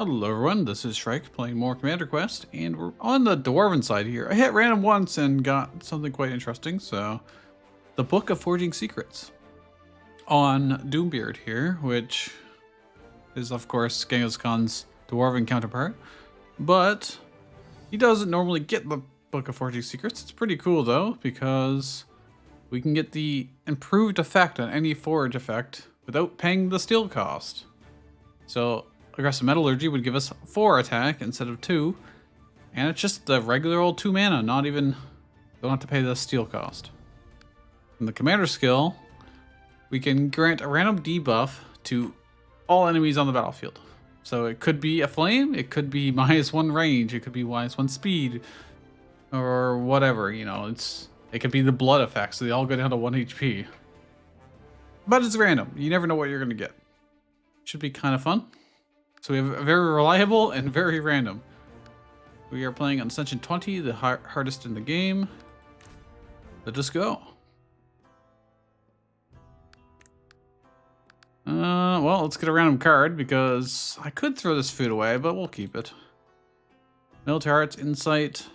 Hello everyone, this is Shrike playing more Commander Quest, and we're on the Dwarven side here. I hit random once and got something quite interesting, so the Book of Forging Secrets on Doombeard here, which is of course Genghis Khan's Dwarven counterpart, but he doesn't normally get the Book of Forging Secrets. It's pretty cool though, because we can get the improved effect on any forge effect without paying the steel cost. So Aggressive Metallurgy would give us 4 attack instead of 2. And it's just the regular old 2 mana, not even, don't have to pay the steel cost. In the Commander skill, we can grant a random debuff to all enemies on the battlefield. So it could be a flame, it could be -1 range, it could be -1 speed, or whatever, you know, it could be the blood effect, so they all go down to 1 HP. But it's random, you never know what you're gonna get. Should be kind of fun. So we have a very reliable and very random. We are playing on Ascension 20, the hardest in the game. Let us go. Well, let's get a random card because I could throw this food away, but we'll keep it. Military Arts, Insight,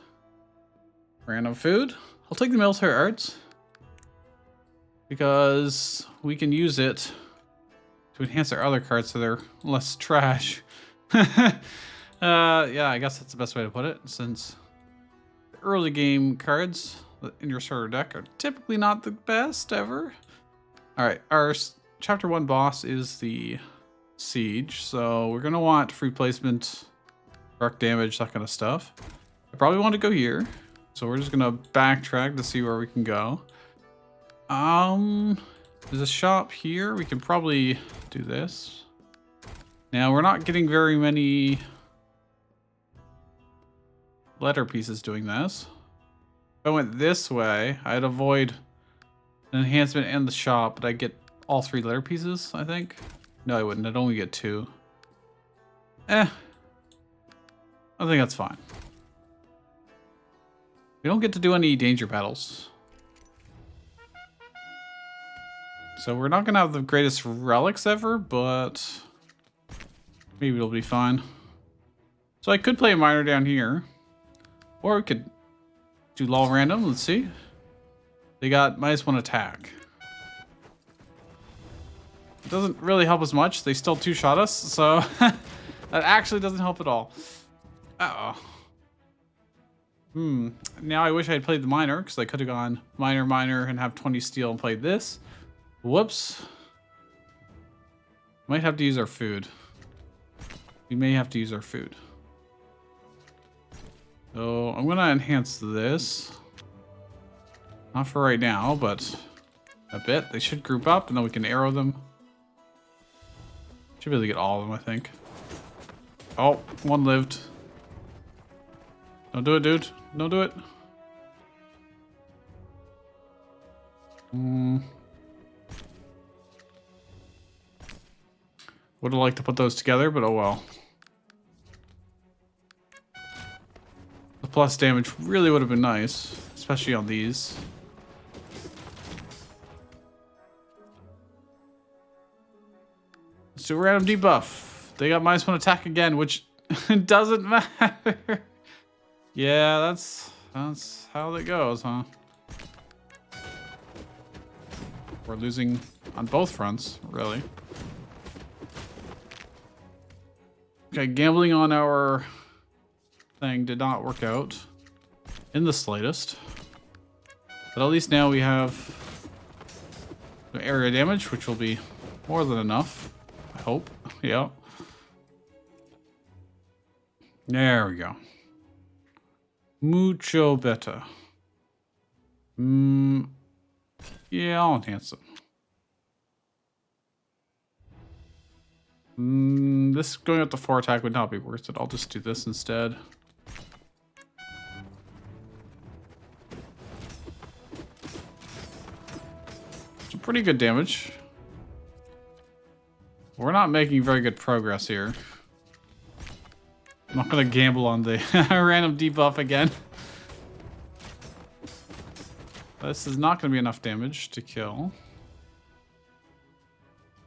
random food. I'll take the Military Arts because we can use it to enhance our other cards so they're less trash. Yeah, I guess that's the best way to put it, since the early game cards in your starter deck are typically not the best ever. Alright, our Chapter 1 boss is the Siege, so we're going to want free placement, arc damage, that kind of stuff. I probably want to go here, so we're just going to backtrack to see where we can go. There's a shop here. We can probably do this. Now, we're not getting very many letter pieces doing this. If I went this way, I'd avoid an enhancement and the shop, but I get all 3 letter pieces, I think. No, I wouldn't. I'd only get 2. I think that's fine. We don't get to do any danger battles. So we're not gonna have the greatest relics ever, but maybe it'll be fine. So I could play a miner down here, or we could do law random. Let's see. They got -1 attack. It doesn't really help us much. They still 2-shot us, so that actually doesn't help at all. Uh-oh. Now I wish I had played the miner, because I could have gone miner, and have 20 steel and played this. Whoops. Might have to use our food. We may have to use our food. So I'm going to enhance this. Not for right now, but a bit. They should group up and then we can arrow them. Should be able to get all of them, I think. Oh, 1 lived. Don't do it, dude. Don't do it. Would have liked to put those together, but oh well. The plus damage really would have been nice, especially on these. Let's do a random debuff. They got -1 attack again, which doesn't matter. Yeah, that's how that goes, huh? We're losing on both fronts, really. Okay, gambling on our thing did not work out in the slightest. But at least now we have area damage, which will be more than enough. I hope. Yeah. There we go. Mucho better. Yeah, I'll enhance them. This going up to 4 attack would not be worth it. I'll just do this instead. Some pretty good damage. We're not making very good progress here. I'm not going to gamble on the random debuff again. This is not going to be enough damage to kill.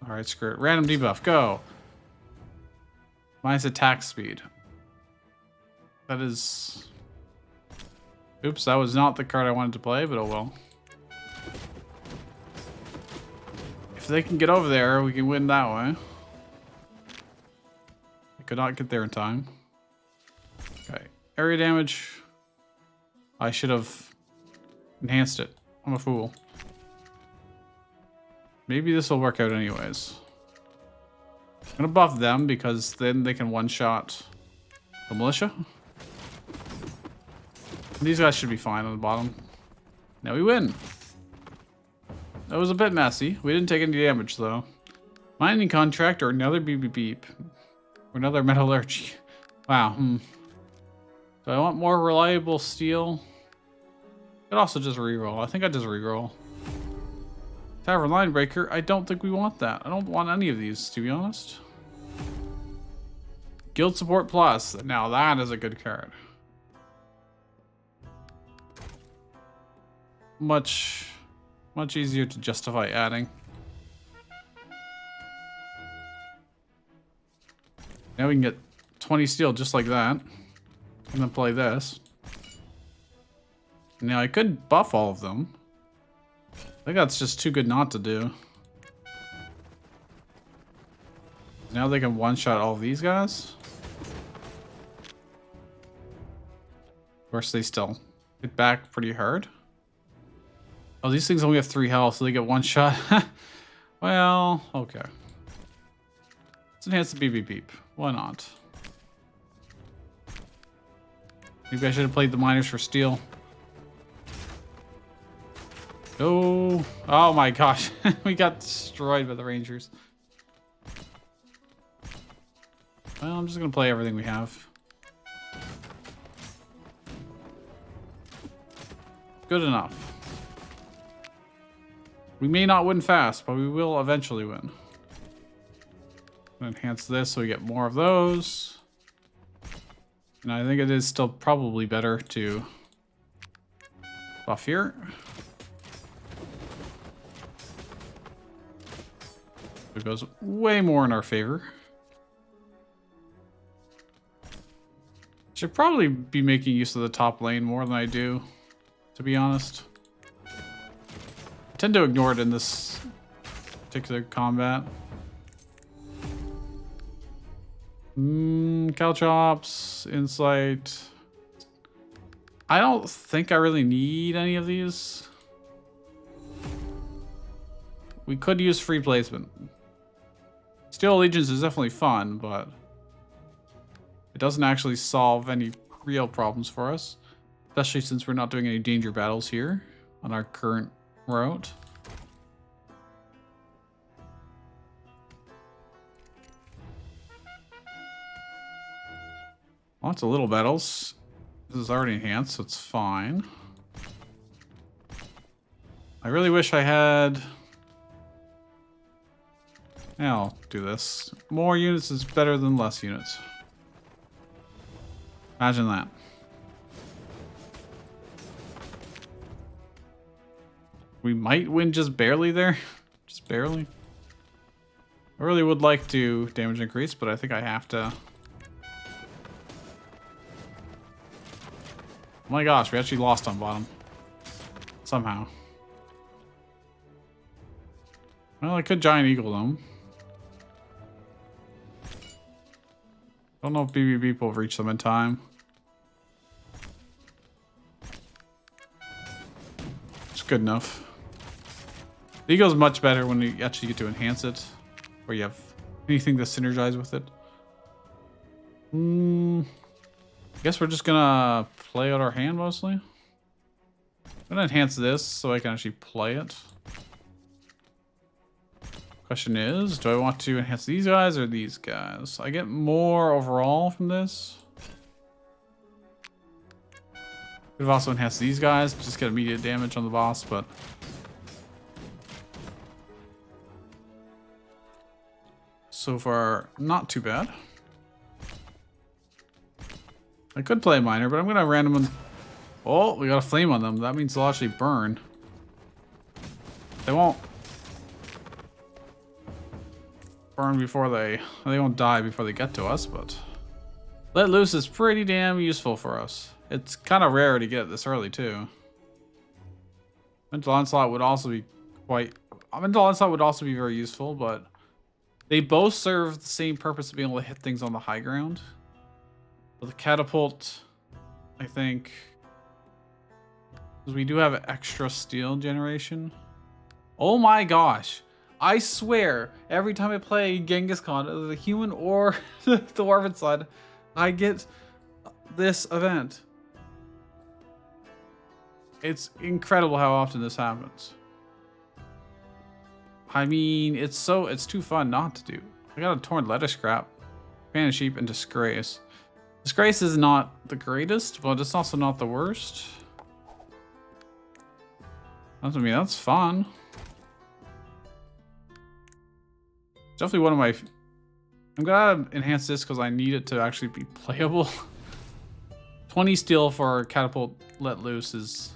Alright, screw it. Random debuff, go. Minus attack speed. That is... Oops, that was not the card I wanted to play, but oh well. If they can get over there, we can win that way. I could not get there in time. Okay, area damage. I should have enhanced it. I'm a fool. Maybe this will work out anyways. I'm gonna buff them because then they can one-shot the militia. These guys should be fine on the bottom. Now we win. That was a bit messy. We didn't take any damage though. Mining contract or another beep beep beep. Or another metallurgy. Wow. Do I want more reliable steel? Could also just reroll. I think I just reroll. Tavern Line Breaker. I don't think we want that. I don't want any of these, to be honest. Guild Support Plus. Now that is a good card. Much easier to justify adding. Now we can get 20 steel just like that. And then play this. Now I could buff all of them. I think that's just too good not to do. Now they can one-shot all of these guys. Of course, they still hit back pretty hard. Oh, these things only have 3 health, so they get one shot. Well, okay. Let's enhance the beep beep beep. Why not? Maybe I should have played the miners for steel. Oh, oh my gosh. We got destroyed by the rangers. Well, I'm just going to play everything we have. Good enough. We may not win fast, but we will eventually win. Enhance this so we get more of those. And I think it is still probably better to buff here. It goes way more in our favor. Should probably be making use of the top lane more than I do, to be honest. I tend to ignore it in this particular combat. Caltrops, Insight. I don't think I really need any of these. We could use free placement. Steel Allegiance is definitely fun, but it doesn't actually solve any real problems for us. Especially since we're not doing any danger battles here on our current route. Lots of little battles. This is already enhanced, so it's fine. I really wish I had... Yeah, I'll do this. More units is better than less units. Imagine that. We might win just barely there. Just barely. I really would like to damage increase, but I think I have to. Oh my gosh, we actually lost on bottom. Somehow. Well, I could Giant Eagle them. Don't know if BBB will reach them in time. It's good enough. The Eagle's much better when you actually get to enhance it. Or you have anything to synergize with it. I guess we're just gonna play out our hand mostly. I'm gonna enhance this so I can actually play it. Question is, do I want to enhance these guys or these guys? I get more overall from this. Could have also enhanced these guys, just get immediate damage on the boss, but so far not too bad. I could play a miner, but I'm gonna random them. Oh, we got a flame on them. That means they'll actually burn. They won't. burn before they won't die before they get to us, but Let Loose is pretty damn useful for us. It's kind of rare to get it this early too. Mental Onslaught would also be very useful, but they both serve the same purpose of being able to hit things on the high ground. With the catapult, I think, because we do have extra steel generation. Oh my gosh. I swear, every time I play Genghis Khan, the human or the dwarven side, I get this event. It's incredible how often this happens. I mean, it's too fun not to do. I got a torn leather scrap, Fan Sheep, and Disgrace. Disgrace is not the greatest, but it's also not the worst. I mean, that's fun. Definitely one of my... I'm gonna enhance this because I need it to actually be playable. 20 steel for Catapult Let Loose is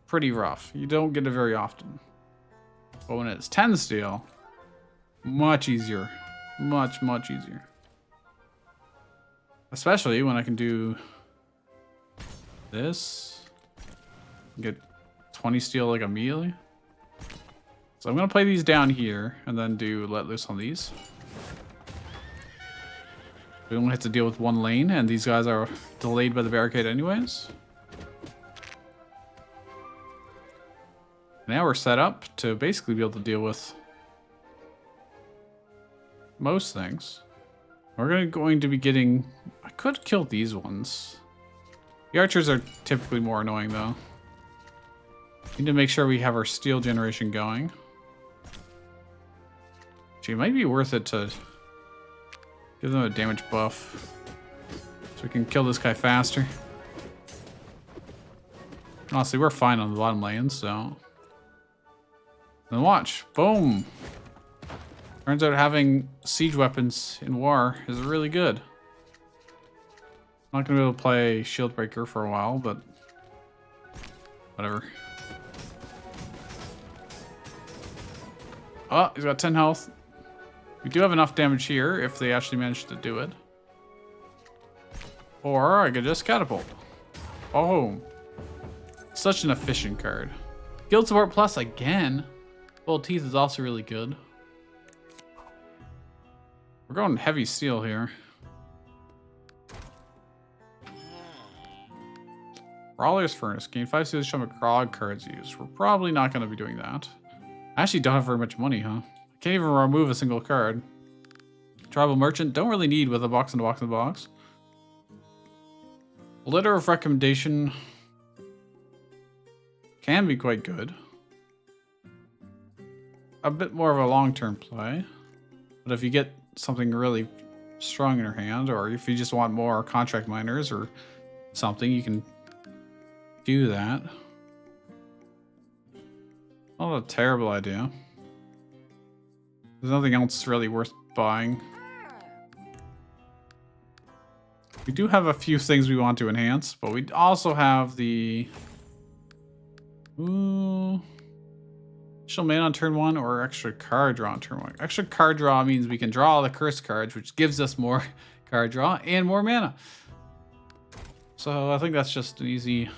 pretty rough. You don't get it very often. But when it's 10 steel, much easier. Much, much easier. Especially when I can do this. Get 20 steel like immediately. So I'm going to play these down here and then do Let Loose on these. We only have to deal with one lane, and these guys are delayed by the barricade anyways. Now we're set up to basically be able to deal with most things. We're going to be getting... I could kill these ones. The archers are typically more annoying though. Need to make sure we have our steel generation going. Actually, it might be worth it to give them a damage buff so we can kill this guy faster. Honestly, we're fine on the bottom lanes, so... Then watch. Boom! Turns out having siege weapons in war is really good. Not gonna be able to play Shield Breaker for a while, but... whatever. Oh, he's got 10 health. We do have enough damage here if they actually manage to do it. Or I could just catapult. Oh. Such an efficient card. Guild Support Plus again. Gold Teeth is also really good. We're going heavy steel here. Brawler's Furnace. Gain 5 steel to show McCrog cards used. We're probably not going to be doing that. I actually don't have very much money, huh? I can't even remove a single card. Tribal Merchant. Don't really need with a box in a box in a box. Letter of Recommendation can be quite good. A bit more of a long-term play. But if you get something really strong in your hand, or if you just want more contract miners or something, you can do that. Not a terrible idea. There's nothing else really worth buying. We do have a few things we want to enhance, but we also have the... Ooh... Additional mana on turn 1 or extra card draw on turn 1. Extra card draw means we can draw the curse cards, which gives us more card draw and more mana. So I think that's just an easy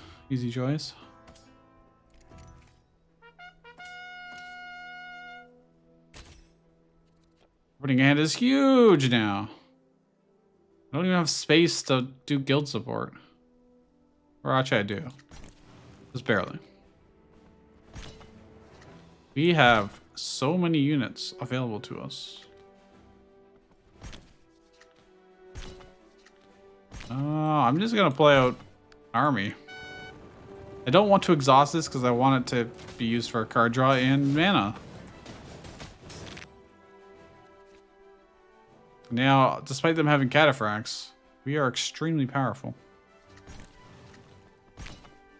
choice. Opening hand is huge now. I don't even have space to do guild support. Or actually I do. Just barely. We have so many units available to us. I'm just gonna play out army. I don't want to exhaust this because I want it to be used for card draw and mana. Now, despite them having cataphracts, we are extremely powerful.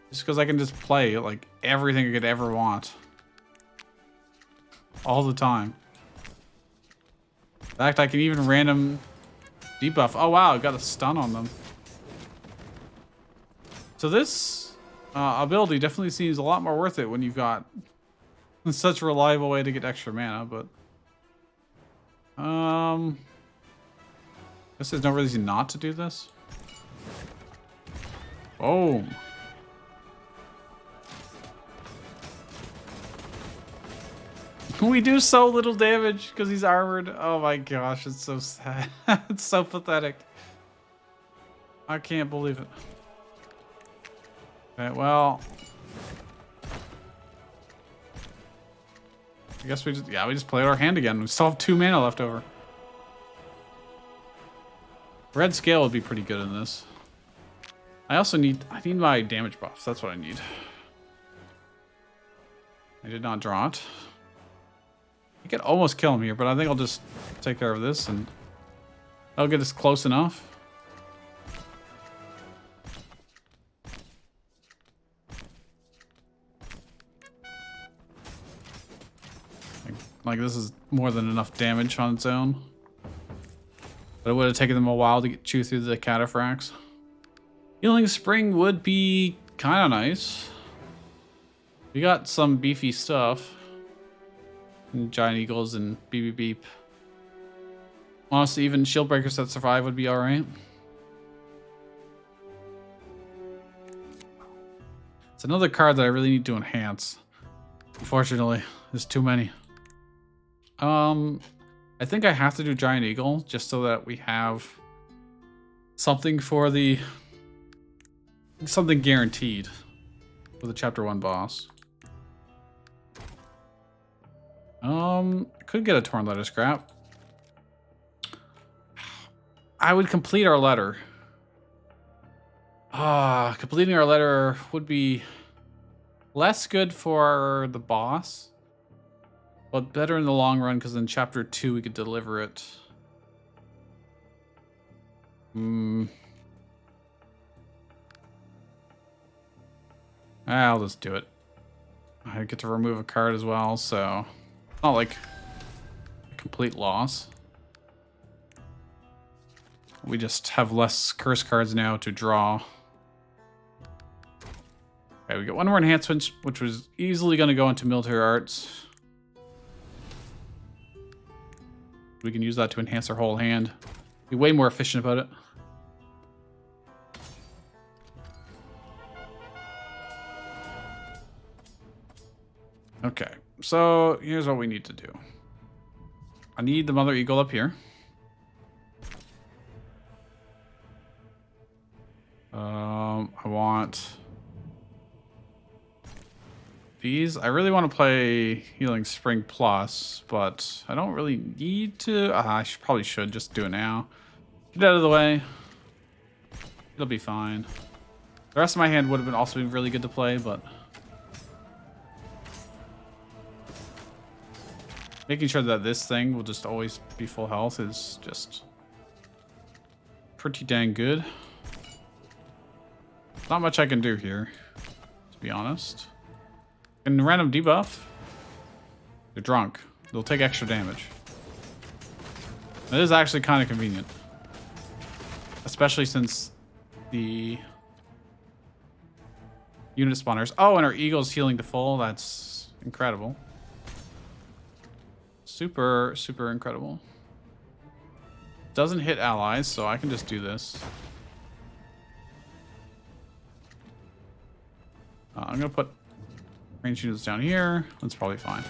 Just because I can just play like everything I could ever want. All the time. In fact, I can even random debuff. Oh wow, I got a stun on them. So this ability definitely seems a lot more worth it when you've got such a reliable way to get extra mana, but Guess there's no reason not to do this. Oh. We do so little damage because he's armored. Oh my gosh, it's so sad. It's so pathetic. I can't believe it. Okay, well. I guess we just played our hand again. We still have 2 mana left over. Red scale would be pretty good in this. I need my damage buffs. That's what I need. I did not draw it. I could almost kill him here, but I think I'll just take care of this and I'll get us close enough. Like this is more than enough damage on its own. But it would have taken them a while to chew through the cataphracts. Healing Spring would be kind of nice. We got some beefy stuff. And Giant Eagles and beep beep beep. Honestly, even Shield Breakers that survive would be alright. It's another card that I really need to enhance. Unfortunately, there's too many. I think I have to do Giant Eagle just so that we have something for something guaranteed for the Chapter 1 boss. I could get a Torn Letter Scrap. I would complete our letter. Completing our letter would be less good for the boss, but better in the long run because in Chapter 2 we could deliver it. I'll just do it. I get to remove a card as well, so it's not like a complete loss. We just have less curse cards now to draw. Okay, we got one more enhancement, which was easily going to go into military arts. We can use that to enhance our whole hand. Be way more efficient about it. Okay, so here's what we need to do. I need the Mother Eagle up here. I want these. I really want to play Healing Spring Plus, but I don't really need to. Probably should just do it now. Get out of the way. It'll be fine. The rest of my hand would have also been really good to play, but making sure that this thing will just always be full health is just pretty dang good. Not much I can do here, to be honest. And random debuff. They're drunk. They'll take extra damage. That is actually kind of convenient. Especially since the unit spawners. Oh, and our Eagle's healing to full. That's incredible. Super, super incredible. Doesn't hit allies, so I can just do this. I'm going to put range units down here. That's probably fine.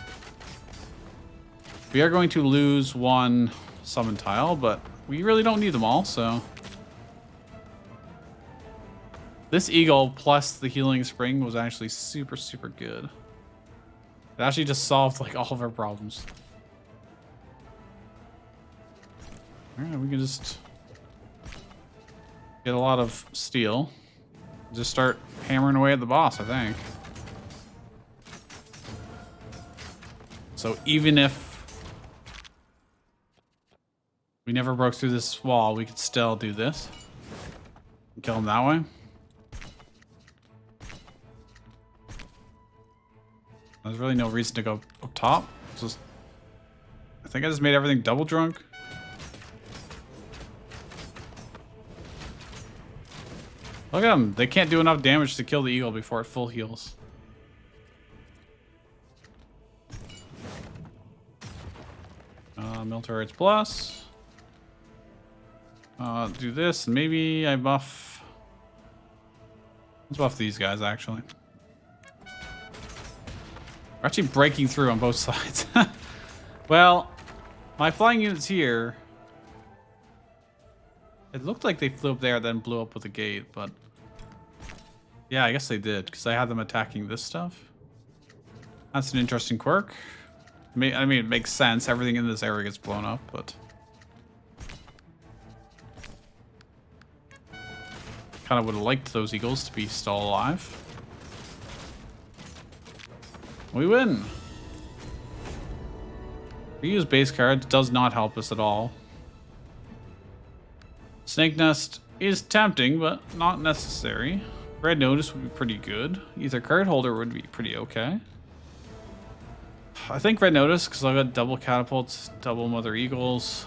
We are going to lose one summon tile, but we really don't need them all, so. This Eagle plus the Healing Spring was actually super, super good. It actually just solved like all of our problems. Alright, we can just get a lot of steel. Just start hammering away at the boss, I think. So even if we never broke through this wall, we could still do this. And kill him that way. There's really no reason to go up top. I think I just made everything double drunk. Look at them. They can't do enough damage to kill the Eagle before it full heals. Military Arts Plus. Do this. Maybe I buff. Let's buff these guys, actually. We're actually breaking through on both sides. Well, my flying units here. It looked like they flew up there, then blew up with a gate, but yeah, I guess they did because I had them attacking this stuff. That's an interesting quirk. I mean, it makes sense. Everything in this area gets blown up, but kind of would have liked those eagles to be still alive. We win. Reuse base cards does not help us at all. Snake Nest is tempting, but not necessary. Red Notice would be pretty good. Either card holder would be pretty okay. I think Red Notice, because I've got double catapults, double Mother Eagles.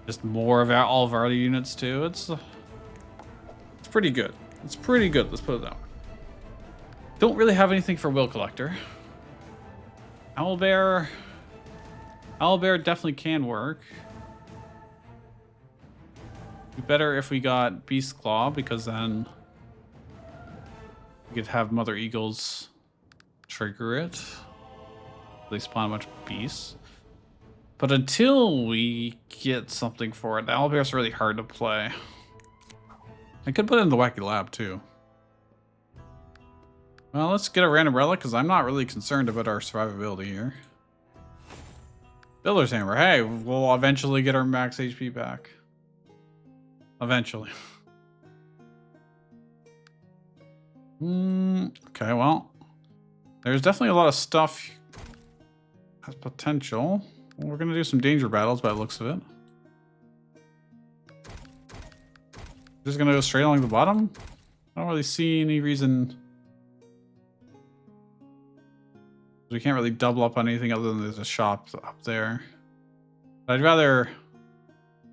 Just more of all of our other units too. It's pretty good. It's pretty good, let's put it that way. Don't really have anything for Will Collector. Owlbear definitely can work. Be better if we got Beast Claw, because then we could have Mother Eagles trigger it. They spawn a bunch of beasts. But until we get something for it, the Owlbear's really hard to play. I could put it in the Wacky Lab too. Well, let's get a random relic, because I'm not really concerned about our survivability here. Builder's Hammer. Hey, we'll eventually get our max HP back. Eventually. Okay, well. There's definitely a lot of stuff has potential. We're going to do some danger battles by the looks of it. Just going to go straight along the bottom. I don't really see any reason. We can't really double up on anything other than there's a shop up there. But I'd rather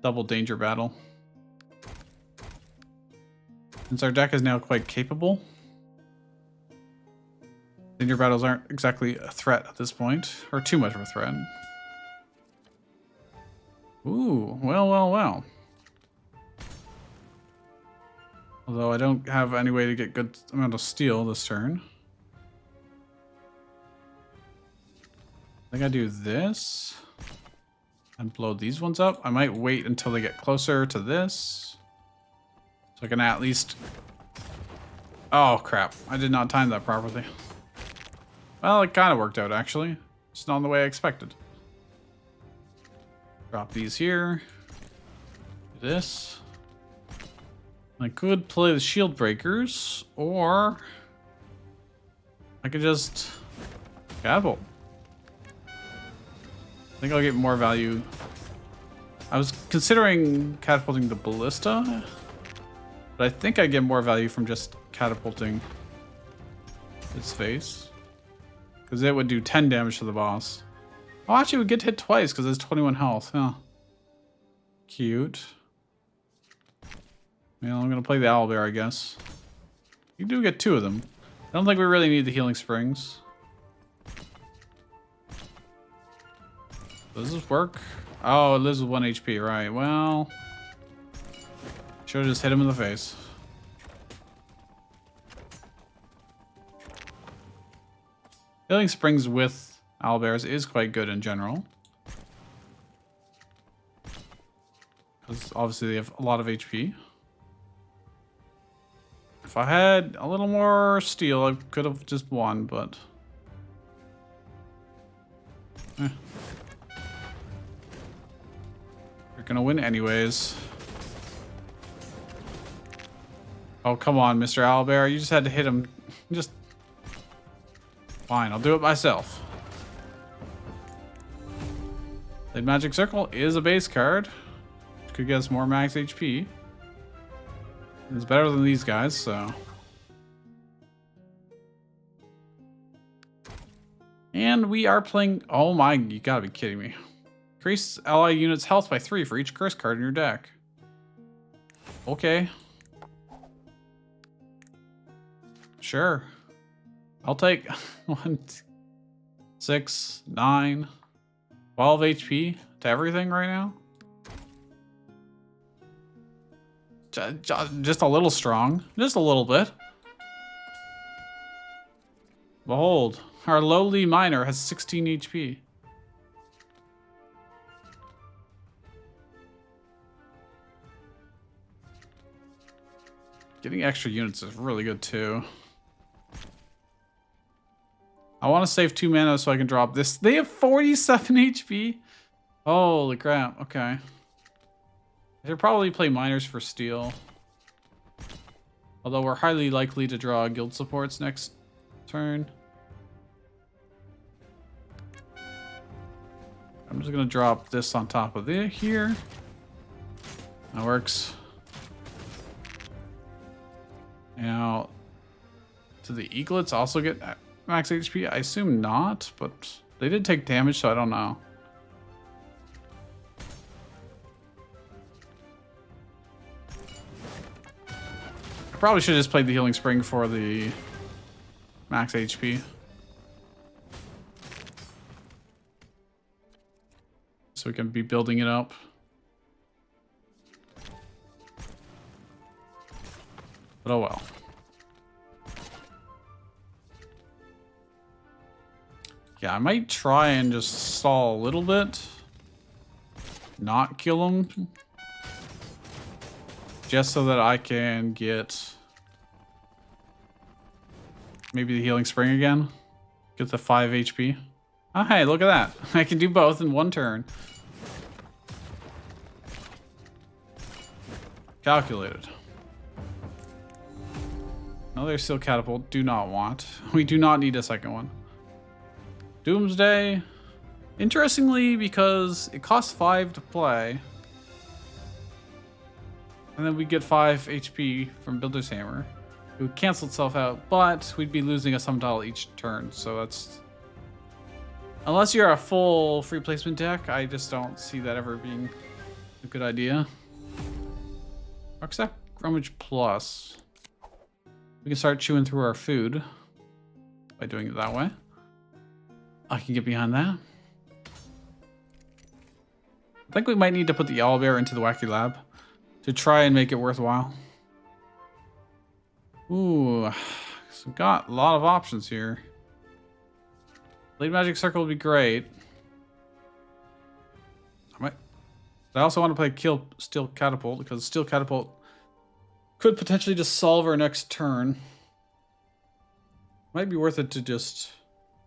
double danger battle. Since our deck is now quite capable. Danger battles aren't exactly a threat at this point. Or too much of a threat. Ooh, well. Although I don't have any way to get good amount of steel this turn. I think I do this. And blow these ones up. I might wait until they get closer to this. So I can at least... Oh, crap. I did not time that properly. Well, it kind of worked out, actually. It's not the way I expected. Drop these here. Do this. I could play the shield breakers, or I could just catapult. I think I'll get more value. I was considering catapulting the ballista, but I think I get more value from just catapulting its face, because it would do 10 damage to the boss. Oh, actually, we get hit twice because it's 21 health. Huh. Cute. Well, I'm gonna play the Owlbear, I guess. You do get 2 of them. I don't think we really need the healing springs. Does this work? Oh, it lives with 1 HP, right. Well, should have just hit him in the face. Healing springs with owlbears is quite good in general. Because obviously they have a lot of HP. If I had a little more steel, I could have just won, but... We're gonna win anyways. Oh, come on, Mr. Owlbear. You just had to hit him. Just... Fine, I'll do it myself. The Magic Circle is a base card. Could get us more max HP. It's better than these guys, so... And we are playing... Oh my, you gotta be kidding me. Increase ally units' health by 3 for each curse card in your deck. Okay. Sure. I'll take 1, 6, 9. 12 HP to everything right now. Just a little strong. Just a little bit. Behold, our lowly miner has 16 HP. Getting extra units is really good too. I want to save 2 mana so I can drop this. They have 47 HP. Holy crap. Okay. I should probably play miners for steel. Although we're highly likely to draw guild supports next turn. I'm just going to drop this on top of it here. That works. Now, do the eaglets also get max HP? I assume not, but they did take damage, so I don't know. I probably should have just played the healing spring for the max HP. So we can be building it up. But oh well. Yeah, I might try and just stall a little bit. Not kill him. Just so that I can get maybe the healing spring again. Get the 5 HP. Oh, hey, look at that. I can do both in one turn. Calculated. Another steel catapult. Do not want. We do not need a second one. Doomsday. Interestingly, because it costs 5 to play. And then we get 5 HP from Builder's Hammer. It would cancel itself out, but we'd be losing a summon tile each turn, so that's... Unless you're a full free placement deck, I just don't see that ever being a good idea. Except Rummage Plus. We can start chewing through our food by doing it that way. I can get behind that. I think we might need to put the owlbear into the Wacky Lab to try and make it worthwhile. Ooh, so we've got a lot of options here. Blade Magic Circle would be great. I also want to play Steel Catapult because Steel Catapult could potentially just solve our next turn. Might be worth it to just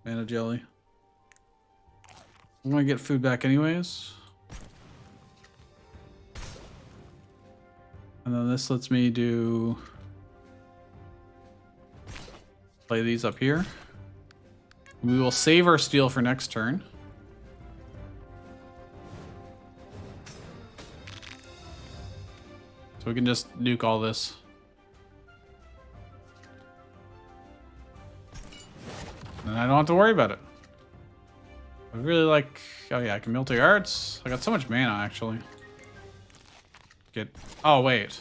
Mana Jelly. I'm going to get food back anyways. And then this lets me play these up here. We will save our steel for next turn. So we can just nuke all this. And I don't have to worry about it. I really like... Oh yeah, I can military arts. I got so much mana, actually. Oh, wait.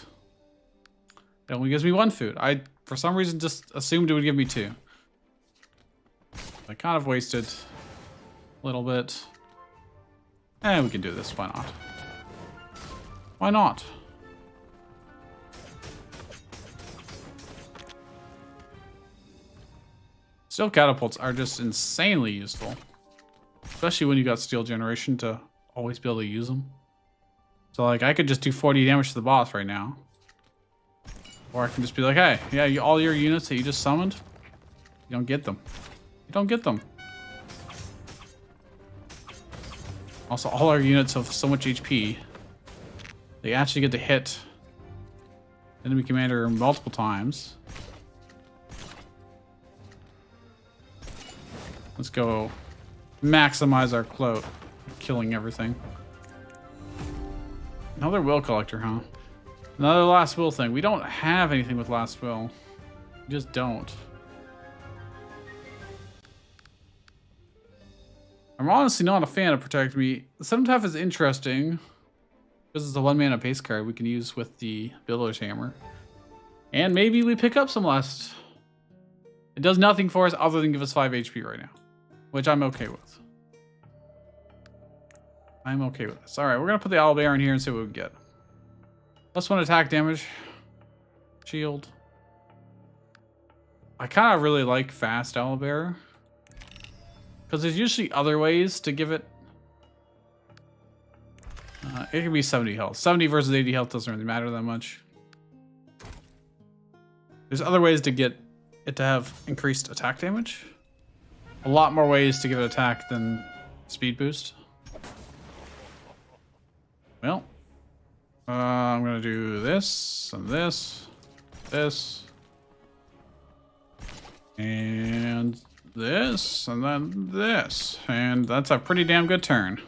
It only gives me 1 food. I, for some reason, just assumed it would give me 2. I kind of wasted a little bit. And we can do this. Why not? Why not? Steel catapults are just insanely useful. Especially when you got steel generation to always be able to use them. So like I could just do 40 damage to the boss right now. Or I can just be like, hey, yeah, all your units that you just summoned, you don't get them. You don't get them. Also, all our units have so much HP. They actually get to hit enemy commander multiple times. Let's go maximize our clout, killing everything. Another will collector, huh? Another last will thing. We don't have anything with last will. We just don't. I'm honestly not a fan of Protect Me. The 7.5 is interesting because it's a 1 mana base card we can use with the Builder's Hammer. And maybe we pick up some last. It does nothing for us other than give us 5 HP right now, which I'm okay with. I'm okay with this. All right, we're gonna put the owlbear in here and see what we get. +1 attack damage. Shield. I kind of really like fast owlbear. Because there's usually other ways to give it. It can be 70 health. 70 versus 80 health doesn't really matter that much. There's other ways to get it to have increased attack damage. A lot more ways to give it attack than speed boost. Well, I'm going to do this and this, this, and this, and then this. And that's a pretty damn good turn.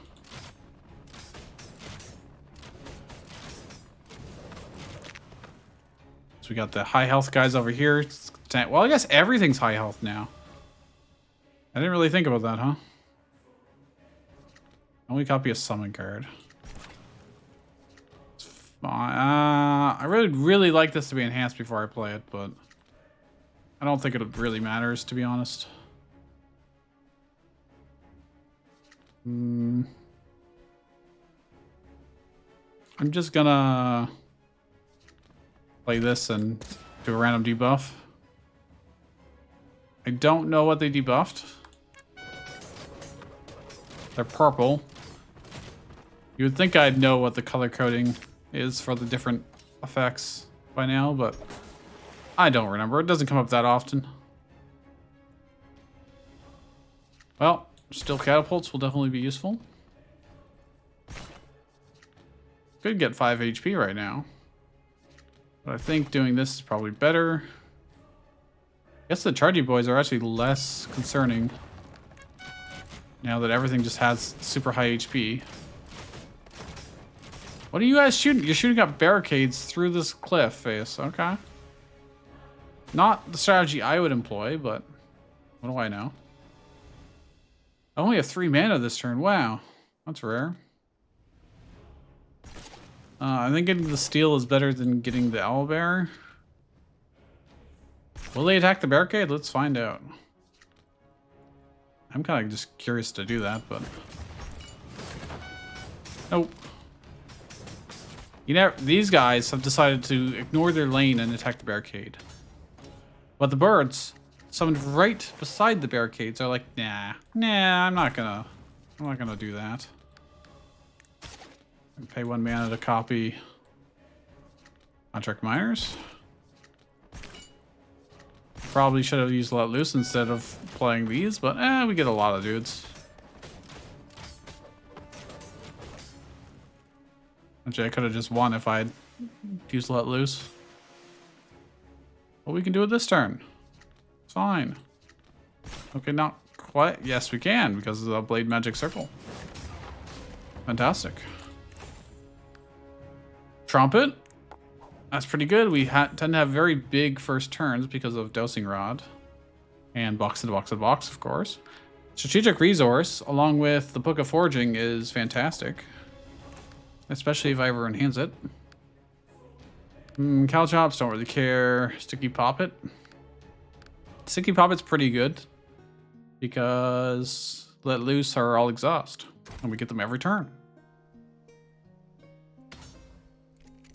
So we got the high health guys over here. Well, I guess everything's high health now. I didn't really think about that, huh? Only copy a summon card. It's fine. I really like this to be enhanced before I play it, but I don't think it really matters, to be honest. I'm just gonna play this and do a random debuff. I don't know what they debuffed. They're purple. You would think I'd know what the color coding is for the different effects by now, but I don't remember. It doesn't come up that often. Well, still catapults will definitely be useful. Could get 5 HP right now. But I think doing this is probably better. I guess the chargy boys are actually less concerning now that everything just has super high HP. What are you guys shooting? You're shooting up barricades through this cliff face. Okay. Not the strategy I would employ, but what do I know? I only have 3 mana this turn. Wow. That's rare. I think getting the steel is better than getting the owlbear. Will they attack the barricade? Let's find out. I'm kind of just curious to do that, but nope. You know, these guys have decided to ignore their lane and attack the barricade. But the birds, summoned right beside the barricades, are like, nah, I'm not gonna do that. And pay 1 mana to copy Contract Miners. Probably should have used Let Loose instead of playing these, but we get a lot of dudes. Actually, I could have just won if I'd used Let Loose. What we can do with this turn. It's fine. Okay, not quite. Yes, we can because of the Blade Magic Circle. Fantastic. Trumpet. That's pretty good. We tend to have very big first turns because of Dosing Rod. And Box in a Box in a Box, of course. Strategic Resource, along with the Book of Forging, is fantastic. Especially if I ever enhance it. Caltrops, don't really care. Sticky Poppet. Sticky Poppet's pretty good. Because Let Loose are all exhaust. And we get them every turn.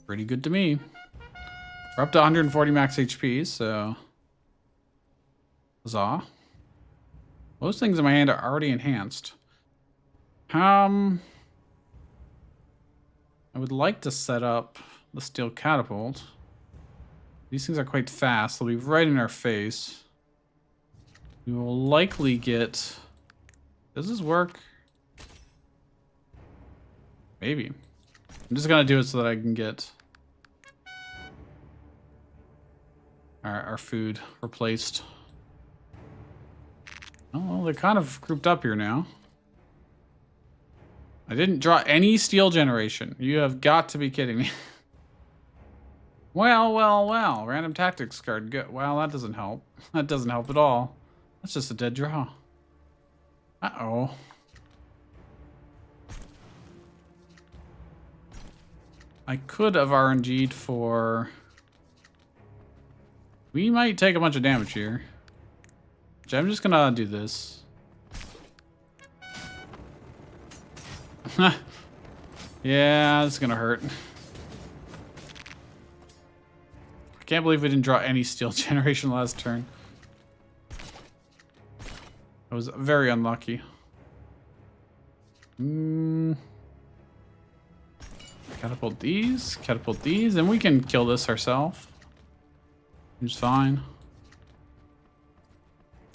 Pretty good to me. We're up to 140 max HP, so huzzah. Most things in my hand are already enhanced. I would like to set up the steel catapult. These things are quite fast. They'll be right in our face. We will likely get... Does this work? Maybe. I'm just gonna do it so that I can get our food replaced. Oh, well, they're kind of grouped up here now. I didn't draw any steel generation. You have got to be kidding me. Well. Random tactics card. Good. Well, that doesn't help. That doesn't help at all. That's just a dead draw. Uh-oh. I could have RNG'd for... We might take a bunch of damage here. So I'm just gonna do this. Yeah, it's gonna hurt. I can't believe we didn't draw any steel generation last turn. I was very unlucky. Catapult these, and we can kill this ourselves. Seems fine.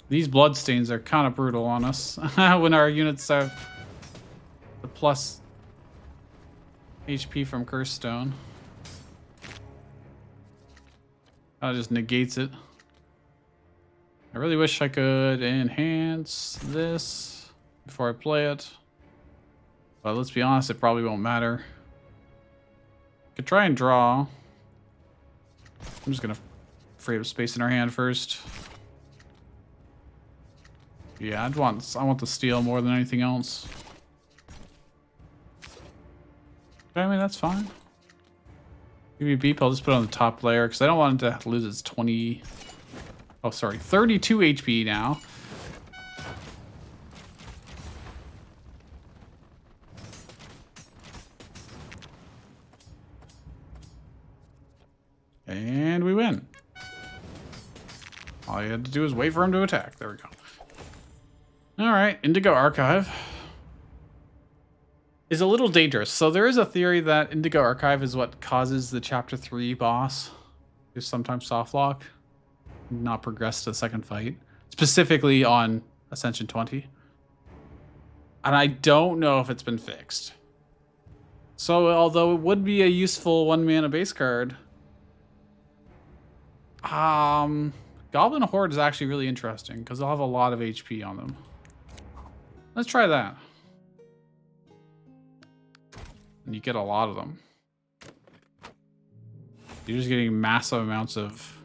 These bloodstains are kind of brutal on us when our units have the plus HP from Curse Stone. That just negates it. I really wish I could enhance this before I play it. But let's be honest, it probably won't matter. Could try and draw. I'm just gonna free up space in our hand first. Yeah, I want the steel more than anything else. But, I mean, that's fine. Give me a beep, I'll just put it on the top layer because I don't want it to have to lose its 20. Oh, sorry, 32 HP now. And we win. All you had to do is wait for him to attack. There we go. All right, Indigo Archive is a little dangerous. So there is a theory that Indigo Archive is what causes the Chapter 3 boss to sometimes softlock, not progress to the second fight, specifically on Ascension 20. And I don't know if it's been fixed. So although it would be a useful 1-mana base card, Goblin Horde is actually really interesting because they'll have a lot of HP on them. Let's try that. And you get a lot of them. You're just getting massive amounts of...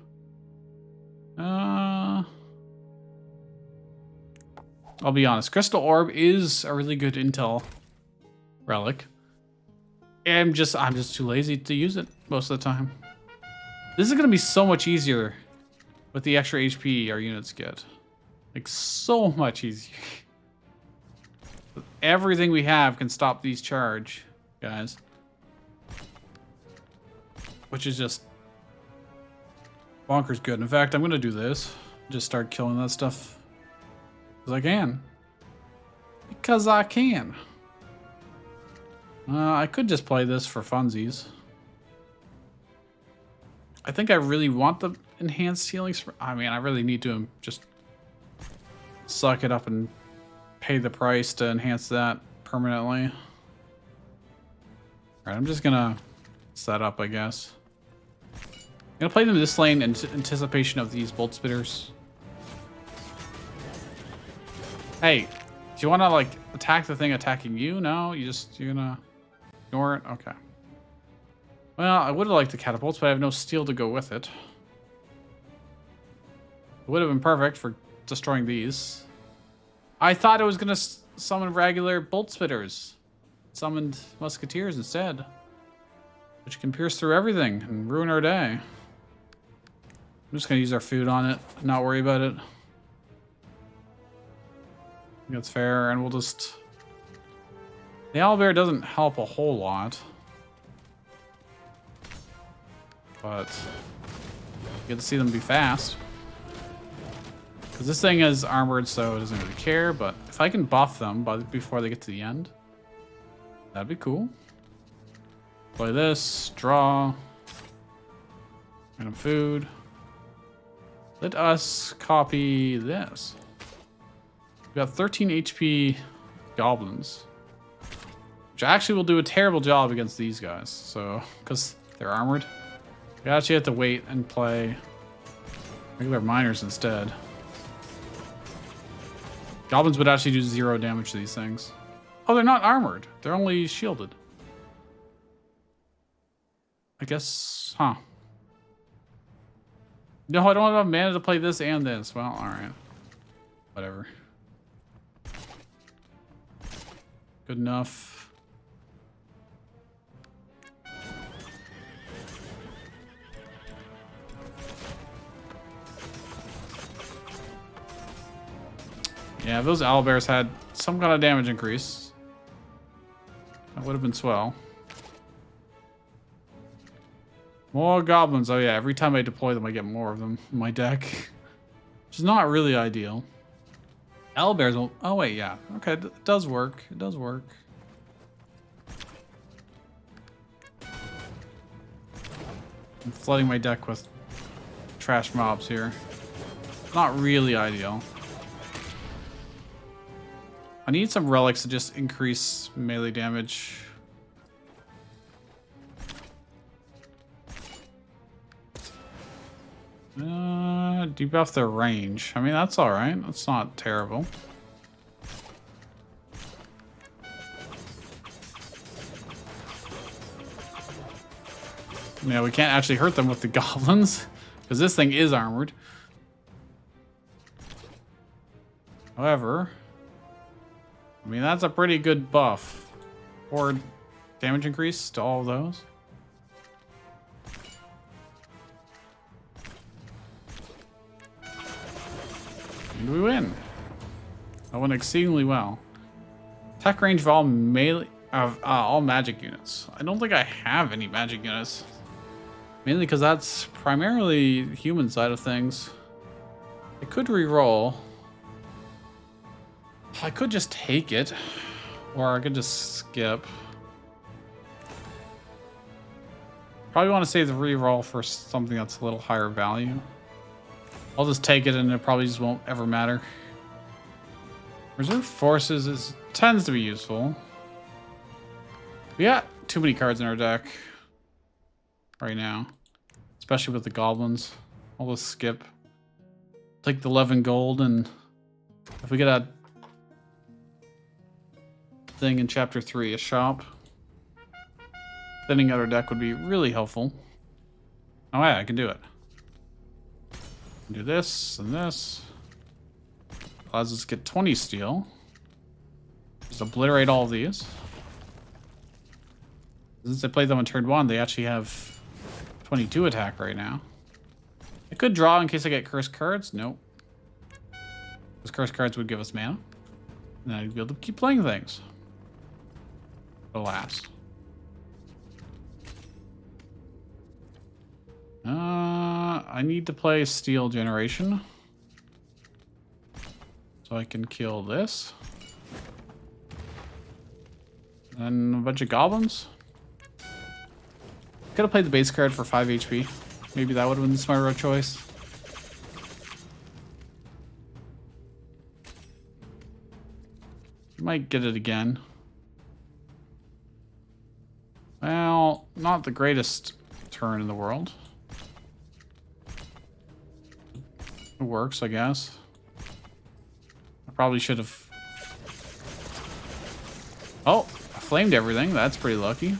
I'll be honest. Crystal Orb is a really good intel relic. I'm just too lazy to use it most of the time. This is going to be so much easier with the extra HP our units get. Like, so much easier. Everything we have can stop these charge, guys. Which is just bonkers good. In fact, I'm going to do this. Just start killing that stuff. Because I can. Because I can. I could just play this for funsies. I think I really want the enhanced healing. I mean, I really need to just suck it up and pay the price to enhance that permanently. Alright, I'm just gonna set up, I guess. I'm gonna play them this lane in anticipation of these bolt spitters. Hey, do you wanna like attack the thing attacking you? No? You're gonna ignore it? Okay. Well, I would have liked the catapults, but I have no steel to go with it. It would have been perfect for destroying these. I thought it was going to summon regular bolt spitters. Summoned musketeers instead. Which can pierce through everything and ruin our day. I'm just going to use our food on it, not worry about it. I think that's fair, and we'll just... The owlbear doesn't help a whole lot. But you get to see them be fast. Because this thing is armored, so it doesn't really care. But if I can buff them before they get to the end, that'd be cool. Play this, draw, random food. Let us copy this. We got 13 HP goblins, which actually will do a terrible job against these guys. So, because they're armored. We actually have to wait and play regular miners instead. Goblins would actually do 0 damage to these things. Oh, they're not armored. They're only shielded. I guess, huh. No, I don't have enough mana to play this and this. Well, alright. Whatever. Good enough. Yeah, if those owlbears had some kind of damage increase, that would have been swell. More goblins. Oh yeah, every time I deploy them, I get more of them in my deck. Which is not really ideal. Owlbears will... Oh wait, yeah. Okay, it does work. It does work. I'm flooding my deck with trash mobs here. Not really ideal. I need some relics to just increase melee damage. Debuff their range. I mean, that's alright. That's not terrible. Yeah, we can't actually hurt them with the goblins, because this thing is armored. However, I mean, that's a pretty good buff. Or damage increase to all of those. And we win. That went exceedingly well. Attack range of all melee of all magic units. I don't think I have any magic units. Mainly because that's primarily the human side of things. I could re-roll. I could just take it. Or I could just skip. Probably want to save the re-roll for something that's a little higher value. I'll just take it and it probably just won't ever matter. Reserve forces tends to be useful. We got too many cards in our deck right now. Especially with the goblins. I'll just skip. Take the 11 gold, and if we get a thing in chapter 3, a shop, thinning out our deck would be really helpful. Oh yeah, I can do it. Do this and this. Allows us to get 20 steel. Just obliterate all of these. Since I played them on turn 1, they actually have 22 attack right now. I could draw in case I get cursed cards. Nope. Those cursed cards would give us mana. And I'd be able to keep playing things. Alas. I need to play Steel Generation. So I can kill this. And a bunch of goblins. Could have played the base card for 5 HP. Maybe that would have been the smarter choice. Might get it again. Well, not the greatest turn in the world. It works, I guess. I probably should have... Oh, I flamed everything. That's pretty lucky.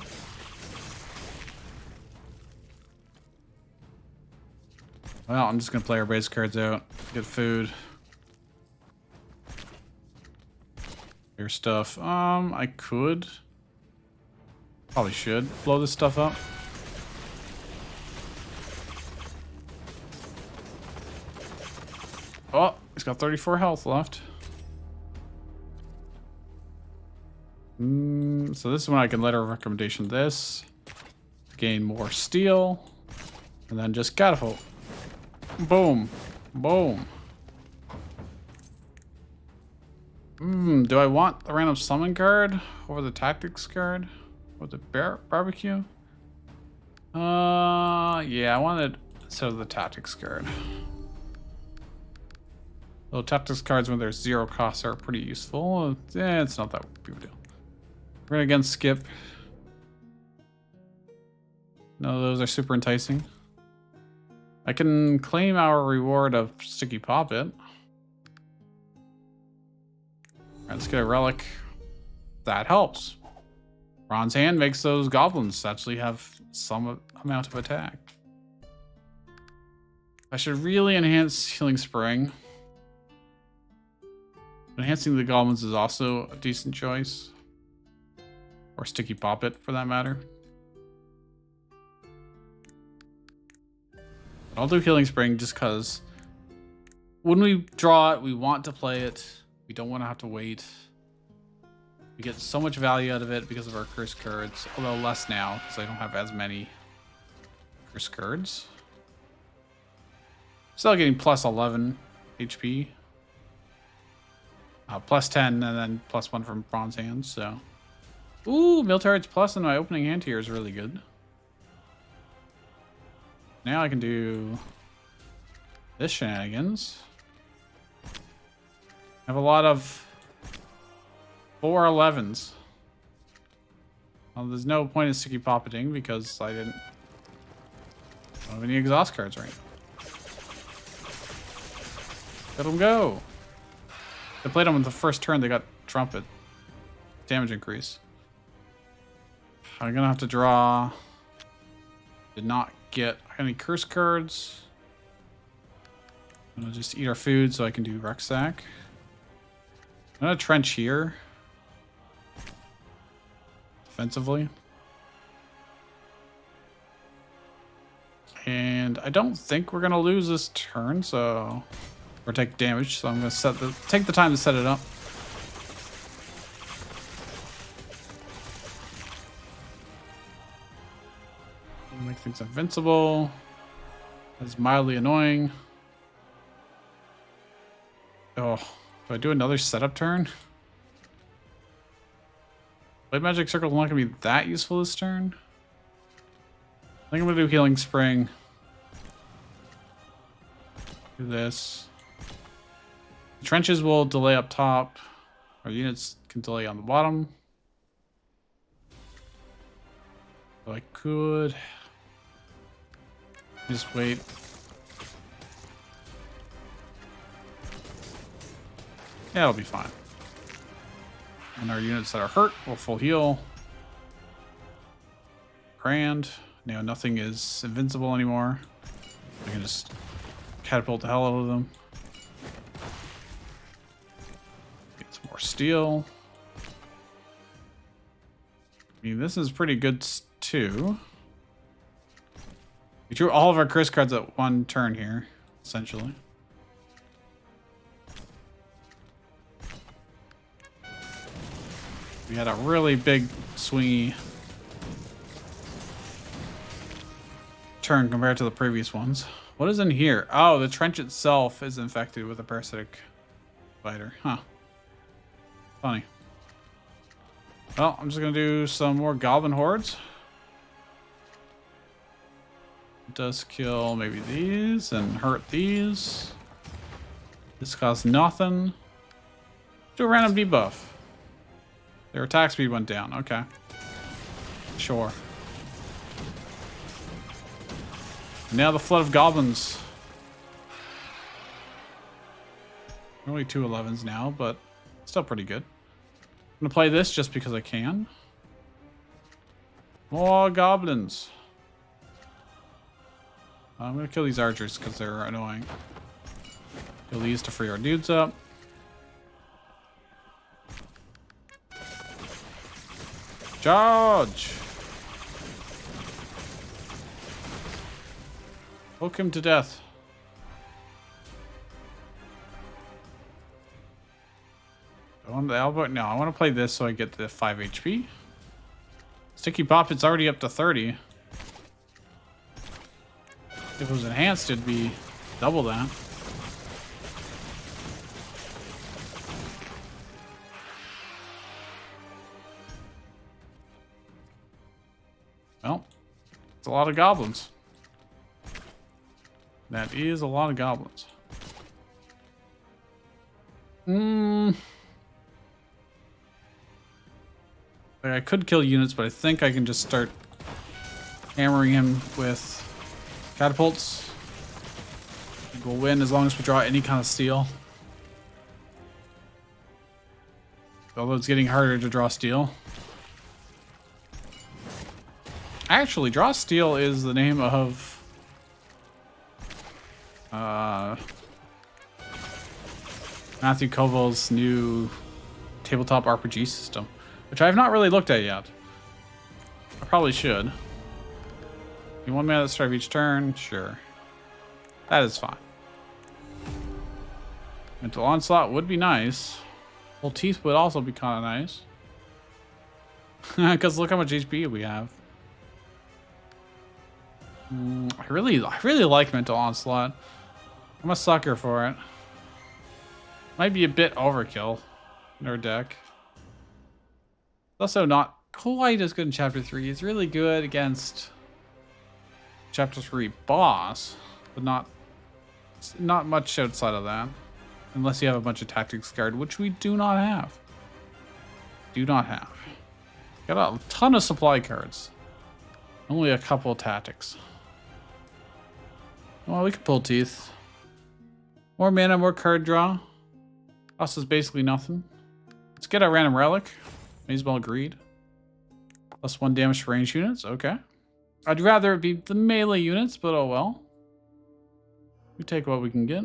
Well, I'm just gonna play our base cards out. Get food. Your stuff. I could. Probably should blow this stuff up. Oh, he's got 34 health left. So this is when I can letter of recommendation this. To gain more steel. And then just catapult. Boom. Boom. Do I want the random summon card over the tactics card? Or the barbecue? Yeah, I wanted instead of the tactics card. Though tactics cards when there's 0 costs are pretty useful. It's not that big of a deal. We're gonna again skip. No, those are super enticing. I can claim our reward of Sticky Poppet. Alright, let's get a relic. That helps. Bronze Hand makes those goblins actually have some amount of attack. I should really enhance Healing Spring. Enhancing the goblins is also a decent choice. Or Sticky Poppet, for that matter. I'll do Healing Spring just because when we draw it, we want to play it. We don't want to have to wait. We get so much value out of it because of our cursed cards. Although less now, because I don't have as many For Scourge. Still getting plus 11 HP. Plus 10 and then plus 1 from Bronze Hands, so. Ooh, Miltards plus in my opening hand here is really good. Now I can do this shenanigans. I have a lot of 4/11s. Well, there's no point in sticky poppeting because I didn't have any exhaust cards right. Let them go. They played them on the first turn. They got trumpet damage increase. I'm gonna have to draw. Did not get any curse cards. I'm gonna just eat our food so I can do rucksack. I'm gonna trench here. Defensively. And I don't think we're gonna lose this turn, so or take damage, so I'm gonna take the time to set it up. Make things invincible. That's mildly annoying. Oh, do I do another setup turn? Blade Magic Circle is not going to be that useful this turn. I think I'm going to do Healing Spring. Do this. Trenches will delay up top. Our units can delay on the bottom. So I could just wait. Yeah, it'll be fine. And our units that are hurt will full heal. Grand. Now nothing is invincible anymore. I can just catapult the hell out of them. Get some more steel. I mean, this is pretty good too. We drew all of our curse cards at one turn here, essentially. We had a really big swingy turn compared to the previous ones. What is in here? Oh, the trench itself is infected with a parasitic spider. Huh. Funny. Well, I'm just gonna do some more goblin hordes. It does kill maybe these and hurt these. This costs nothing. Do a random debuff. Their attack speed went down. Okay. Sure. Now the flood of goblins. Only 2 11s now, but still pretty good. I'm gonna play this just because I can. More goblins. I'm gonna kill these archers because they're annoying. Kill these to free our dudes up. Charge! Poke him to death. I want the elbow. No, I want to play this so I get the 5 HP. Sticky Pop, it's already up to 30. If it was enhanced, it'd be double that. Well, it's a lot of goblins. That is a lot of goblins. I could kill units, but I think I can just start hammering him with catapults. We'll win as long as we draw any kind of steel. Although it's getting harder to draw steel. Actually, draw steel is the name of Matthew Koval's new tabletop RPG system, which I have not really looked at yet. I probably should. You 1 minute at the start of each turn? Sure. That is fine. Mental Onslaught would be nice. Full Teeth would also be kind of nice. Because look how much HP we have. I really like Mental Onslaught. I'm a sucker for it. Might be a bit overkill in our deck. Also not quite as good in Chapter 3. It's really good against Chapter 3 boss, but not much outside of that. Unless you have a bunch of tactics card, which we do not have. Got a ton of supply cards. Only a couple of tactics. Well, we can pull teeth. More mana, more card draw. Cost is basically nothing. Let's get a random relic. Maze's Greed. +1 damage to range units. Okay. I'd rather it be the melee units, but oh well. We take what we can get.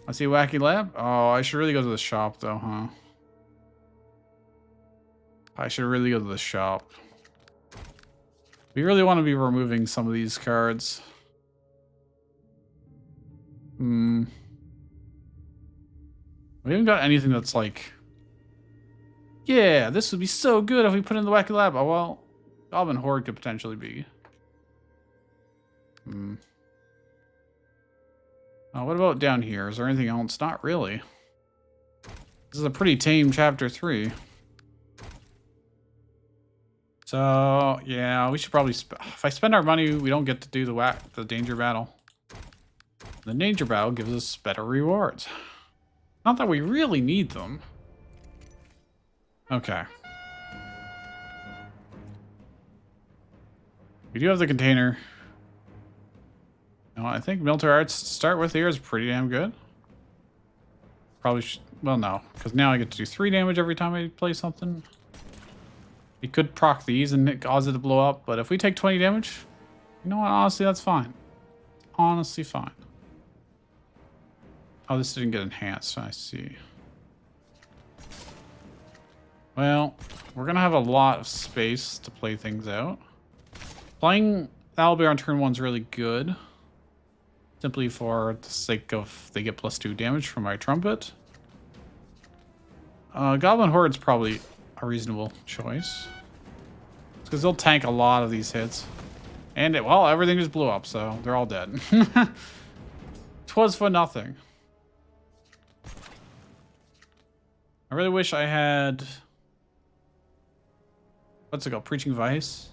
I see Wacky Lab. Oh, I should really go to the shop though, huh? I should really go to the shop. We really want to be removing some of these cards. We haven't got anything that's like, yeah, this would be so good if we put in the Wacky Lab. Oh, well, Goblin Horde could potentially be. What about down here? Is there anything else? Not really. This is a pretty tame Chapter 3. So, yeah, we should probably... if I spend our money, we don't get to do the Danger Battle. The Danger Battle gives us better rewards. Not that we really need them. Okay. We do have the container. No, I think Military Arts to start with here is pretty damn good. Probably should... well, no. Because now I get to do 3 damage every time I play something. We could proc these and cause it to blow up, but if we take 20 damage, you know what? Honestly, that's fine. Honestly fine. Oh, this didn't get enhanced. I see. Well, we're going to have a lot of space to play things out. Playing Owlbear on turn 1 is really good. Simply for the sake of they get +2 damage from my trumpet. Goblin Horde's probably a reasonable choice. Because they'll tank a lot of these hits. And, well, everything just blew up, so they're all dead. 'Twas for nothing. I really wish I had... what's it called? Preaching Vice?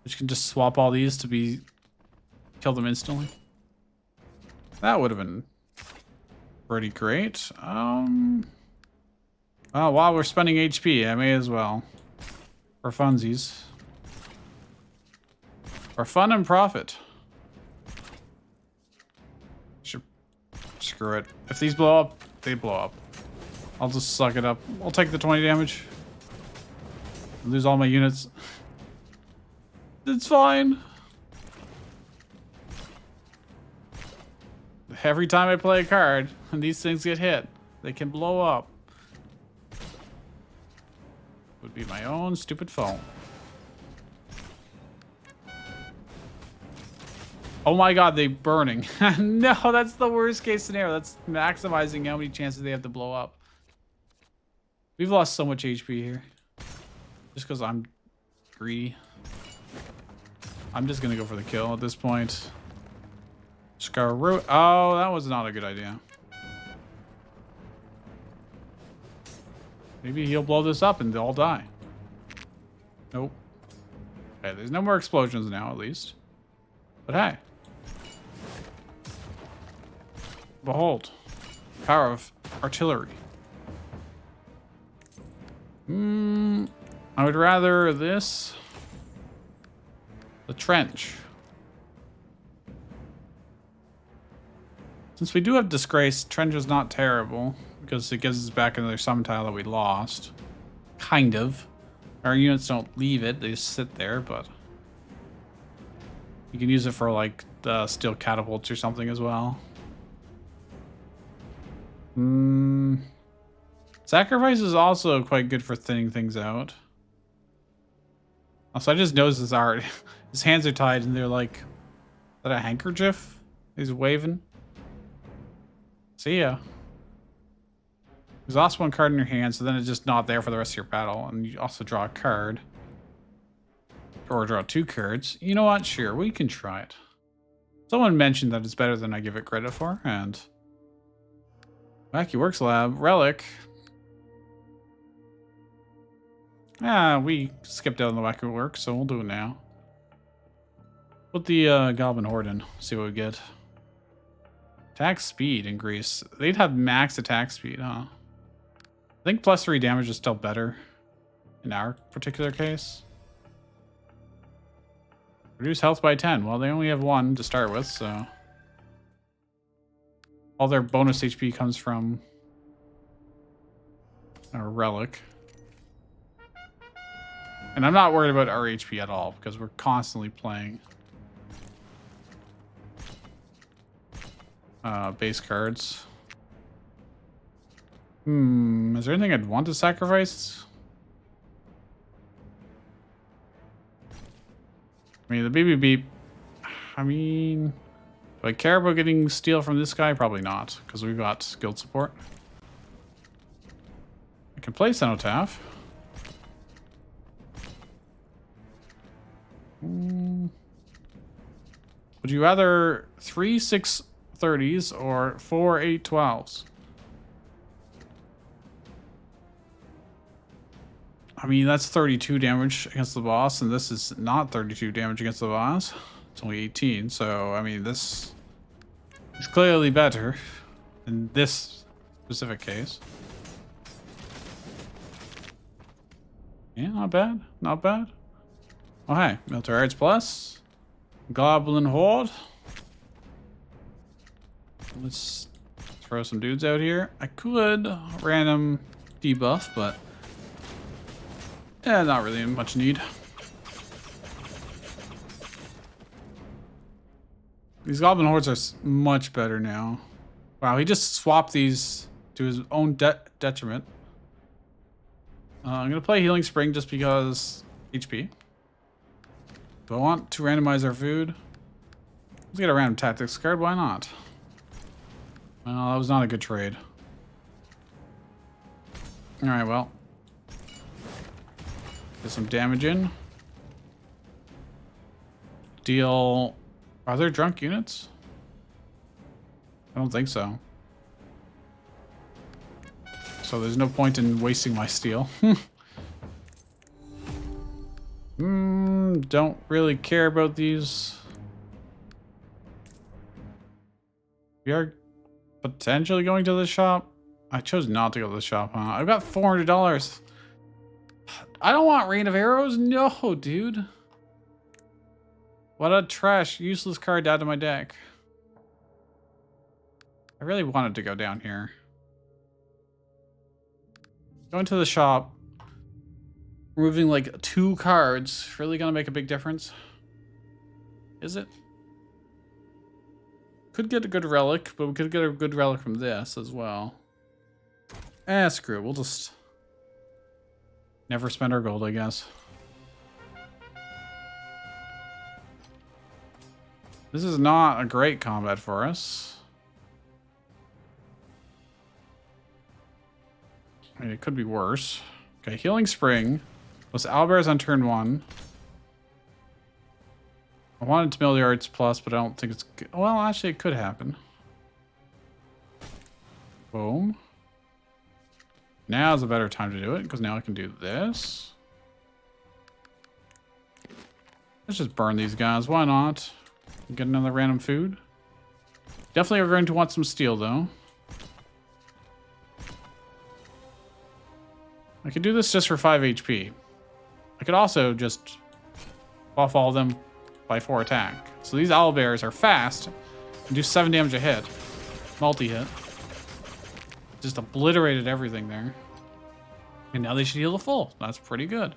Which can just swap all these to kill them instantly. That would have been pretty great. Oh, while we're spending HP, I may as well. For funsies. For fun and profit. Screw it. If these blow up, they blow up. I'll just suck it up. I'll take the 20 damage. Lose all my units. It's fine. Every time I play a card and these things get hit, they can blow up. Would be my own stupid fault. Oh my god, they burning. No, that's the worst case scenario. That's maximizing how many chances they have to blow up. We've lost so much HP here. Just because I'm greedy. I'm just going to go for the kill at this point. Scarroot. Oh, that was not a good idea. Maybe he'll blow this up and they'll all die. Nope. Okay, there's no more explosions now, at least. But hey. Behold. Power of artillery. I would rather this. The trench. Since we do have Disgrace, trench is not terrible. Because it gives us back another summon tile that we lost. Kind of. Our units don't leave it, they just sit there, but... you can use it for, like, the steel catapults or something as well. Sacrifice is also quite good for thinning things out. Also, I just noticed his art. His hands are tied and they're like... is that a handkerchief? He's waving. See ya. Exhaust 1 card in your hand, so then it's just not there for the rest of your battle. And you also draw a card. or draw 2 cards. You know what? Sure, we can try it. Someone mentioned that it's better than I give it credit for, and Wacky Works Lab, Relic. We skipped out on the Wacky Works, so we'll do it now. Put the Goblin Horde in, see what we get. Attack speed increase. They'd have max attack speed, huh? I think +3 damage is still better in our particular case. Reduce health by 10. Well, they only have 1 to start with, so all their bonus HP comes from our Relic. And I'm not worried about our HP at all because we're constantly playing base cards. Is there anything I'd want to sacrifice? I mean, the BB Beep. I mean, do I care about getting steel from this guy? Probably not, because we've got guild support. I can play Cenotaph. Would you rather 3 6/30s or 4 8/12s? I mean, that's 32 damage against the boss, and this is not 32 damage against the boss. It's only 18, so, I mean, this is clearly better in this specific case. Yeah, not bad. Not bad. Oh, hey. Military Arts Plus. Goblin Horde. Let's throw some dudes out here. I could random debuff, but yeah, not really in much need. These Goblin Hordes are much better now. Wow, he just swapped these to his own detriment. I'm going to play Healing Spring just because HP. Do I want to randomize our food? Let's get a random tactics card. Why not? Well, that was not a good trade. Alright, well. Get some damage in. Deal... Are there drunk units? I don't think so. So there's no point in wasting my steel. Don't really care about these. We are potentially going to the shop. I chose not to go to the shop, huh? I've got $400. I don't want Rain of Arrows. No, dude. What a trash, useless card to add to my deck. I really wanted to go down here. Going to the shop. Removing like 2 cards. Really gonna make a big difference? Is it? Could get a good relic, but we could get a good relic from this as well. Screw it. We'll just never spend our gold, I guess. This is not a great combat for us. I mean, it could be worse. Okay, Healing Spring. Plus Owlbears on turn 1. I wanted to Military Arts Plus, but I don't think it's good. Well, actually, it could happen. Boom. Now's a better time to do it, because now I can do this. Let's just burn these guys. Why not? Get another random food. Definitely are going to want some steel, though. I could do this just for 5 HP. I could also just buff all of them by 4 attack. So these owlbears are fast and do 7 damage a hit. Multi-hit. Just obliterated everything there. And now they should heal the full. That's pretty good.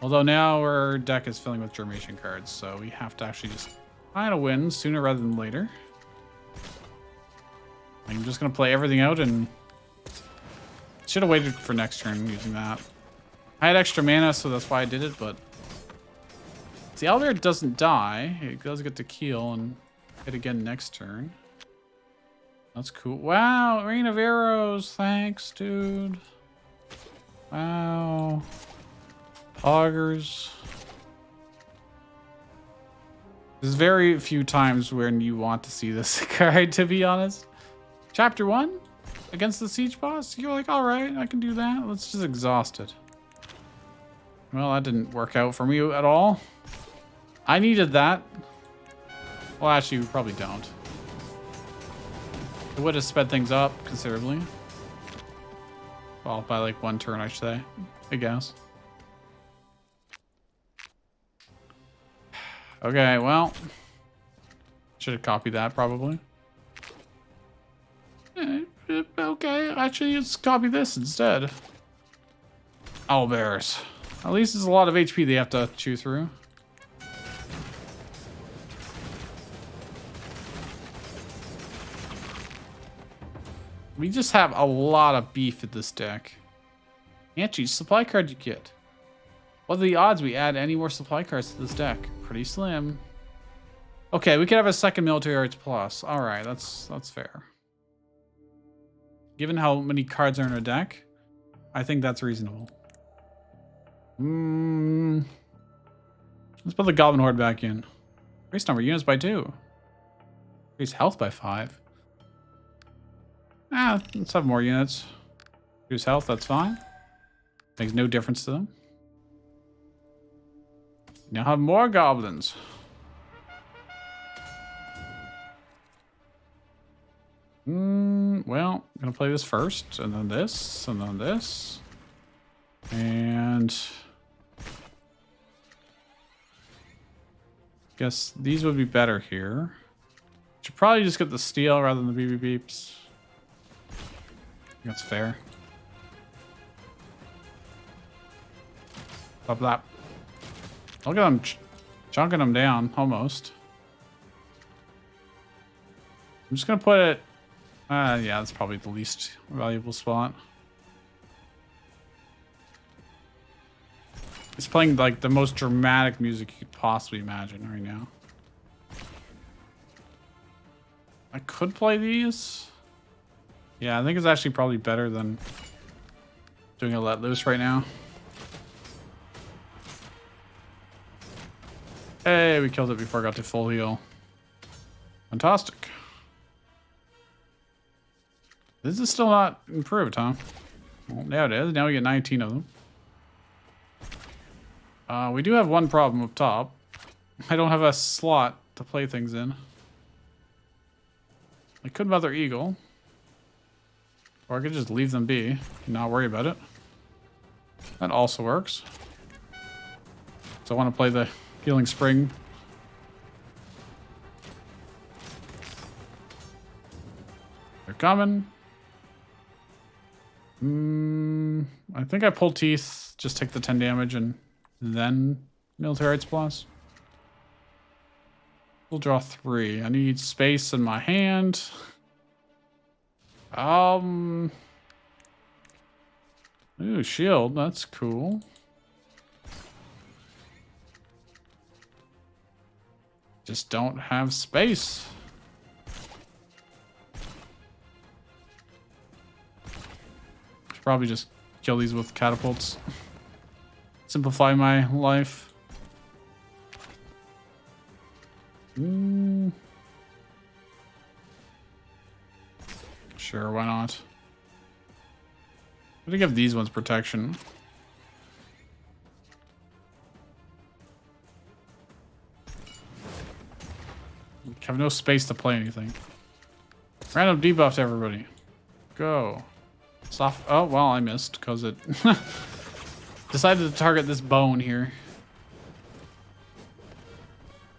Although now our deck is filling with Germation cards, so we have to actually just try to win sooner rather than later. I'm just going to play everything out and should have waited for next turn using that. I had extra mana, so that's why I did it, but the Owlbear doesn't die. It does get to kill and hit again next turn. That's cool. Wow, Rain of Arrows. Thanks, dude. Wow. Augers. There's very few times when you want to see this card, to be honest. Chapter 1? Against the siege boss? You're like, alright, I can do that. Let's just exhaust it. Well, that didn't work out for me at all. I needed that. Well, actually, we probably don't. It would have sped things up considerably. Well, by like 1 turn, I should say. I guess. Okay, well. Should have copied that, probably. Okay, actually, let's copy this instead. Owlbears. At least there's a lot of HP they have to chew through. We just have a lot of beef at this deck. Actually, supply card you get. What are the odds we add any more supply cards to this deck? Pretty slim. Okay, we could have a second military arts plus. All right, that's fair. Given how many cards are in a deck, I think that's reasonable. Let's put the Goblin Horde back in. Increase number of units by 2. Increase health by 5. Let's have more units. Reduce health, that's fine. Makes no difference to them. Now have more goblins. Well, I'm gonna play this first, and then this, and then this. And guess these would be better here. Should probably just get the steel rather than the BB beeps. That's fair. Blah, blah. Look at them chunking them down, almost. I'm just going to put it... yeah, that's probably the least valuable spot. It's playing like the most dramatic music you could possibly imagine right now. I could play these. Yeah, I think it's actually probably better than doing a let loose right now. Hey, we killed it before I got to full heal. Fantastic. This is still not improved, huh? Well, now it is. Now we get 19 of them. We do have one problem up top. I don't have a slot to play things in. I could Mother Eagle. Or I could just leave them be and not worry about it. That also works. So I want to play the Healing Spring. They're coming. I think I pull Teeth, just take the 10 damage and then Military Arts Plus. We'll draw 3. I need space in my hand. Ooh, shield. That's cool. Just don't have space. Should probably just kill these with catapults. Simplify my life. Sure, why not? I'm gonna give these ones protection. Have no space to play anything. Random debuff to everybody. Go. Soft. Oh, well, I missed because it decided to target this bone here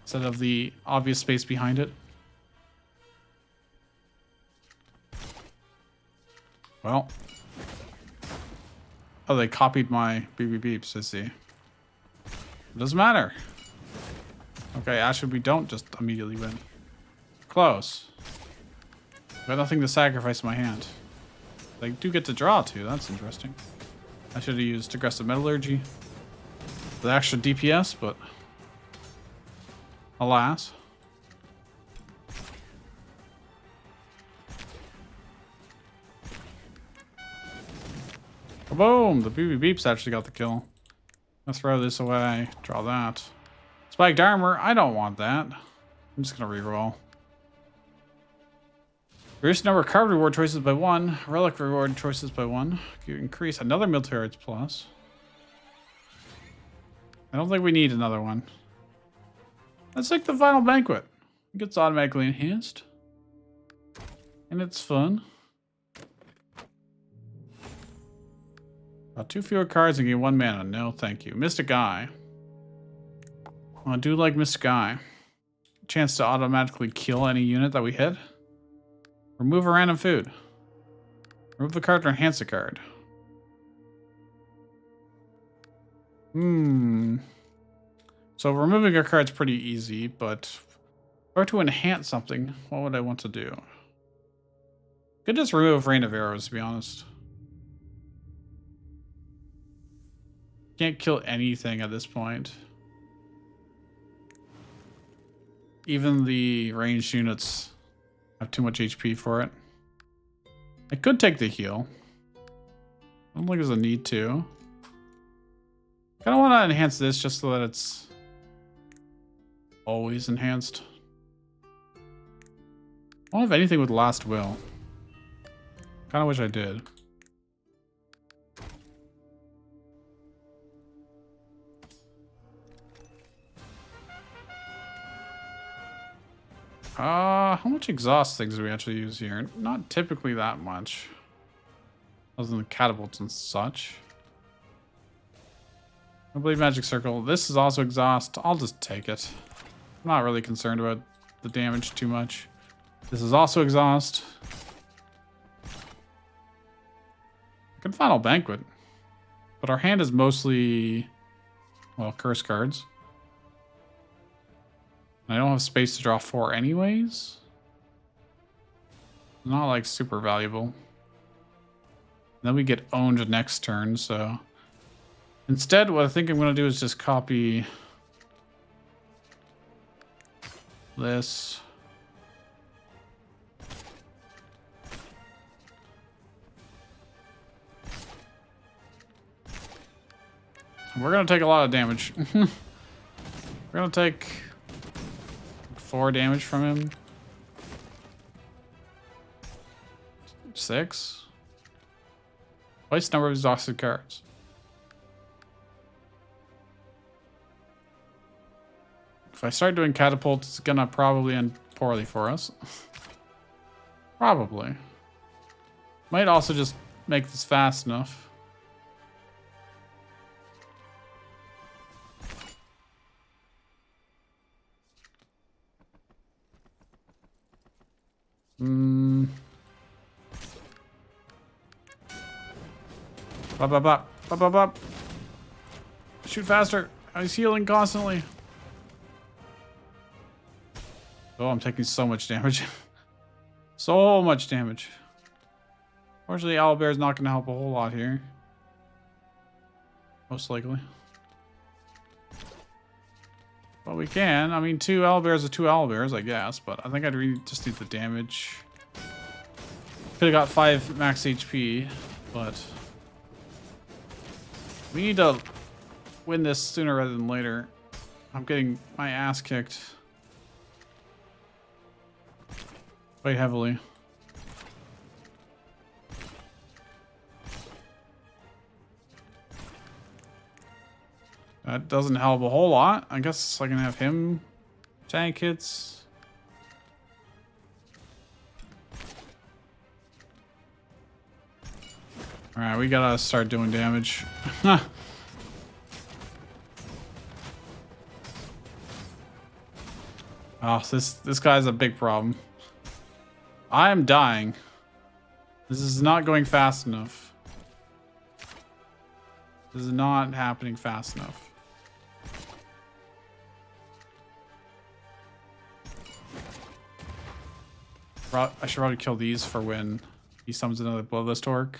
instead of the obvious space behind it. Well. Oh, they copied my BB beeps, I see. It doesn't matter. Okay, actually, we don't just immediately win. Close. I got nothing to sacrifice in my hand. They do get to draw too, that's interesting. I should have used aggressive metallurgy. The extra DPS, but alas. Boom! The BB beeps actually got the kill. Let's throw this away. Draw that. Spiked armor. I don't want that. I'm just gonna reroll. Reduce number of card reward choices by 1. Relic reward choices by 1. You increase another military arts plus. I don't think we need another one. That's like the final banquet. It gets automatically enhanced. And it's fun. 2 fewer cards and gain 1 mana. No, thank you. Mystic Eye. I do like Mystic Eye. Chance to automatically kill any unit that we hit. Remove a random food. Remove the card or enhance the card. So removing a card's pretty easy, but or to enhance something, what would I want to do? Could just remove Rain of Arrows, to be honest. Can't kill anything at this point. Even the ranged units have too much HP for it. I could take the heal. I don't think there's a need to. I kind of want to enhance this just so that it's always enhanced. I don't have anything with Last Will. Kind of wish I did. How much exhaust things do we actually use here? Not typically that much. Other than the catapults and such. I believe Magic Circle. This is also exhaust. I'll just take it. I'm not really concerned about the damage too much. This is also exhaust. Good Final Banquet. But our hand is mostly, well, curse cards. I don't have space to draw 4 anyways. Not like super valuable. And then we get owned next turn, so. Instead, what I think I'm going to do is just copy this. We're going to take a lot of damage. We're going to take 4 damage from him. 6. Twice the number of exhausted cards. If I start doing catapults, it's gonna probably end poorly for us. Probably. Might also just make this fast enough. Bop, bop, bop. Bop, bop, bop. Shoot faster. He's healing constantly. Oh, I'm taking so much damage. So much damage. Fortunately, Owlbear's not going to help a whole lot here. Most likely. But we can. I mean, 2 Owlbears are 2 Owlbears, I guess. But I think I'd really just need the damage. Could have got 5 max HP, but we need to win this sooner rather than later. I'm getting my ass kicked quite heavily. That doesn't help a whole lot. I guess I can have him tank hits. Alright, we gotta start doing damage. Oh, this guy's a big problem. I am dying. This is not going fast enough. This is not happening fast enough. I should probably kill these for when he summons another Bloodless Orc.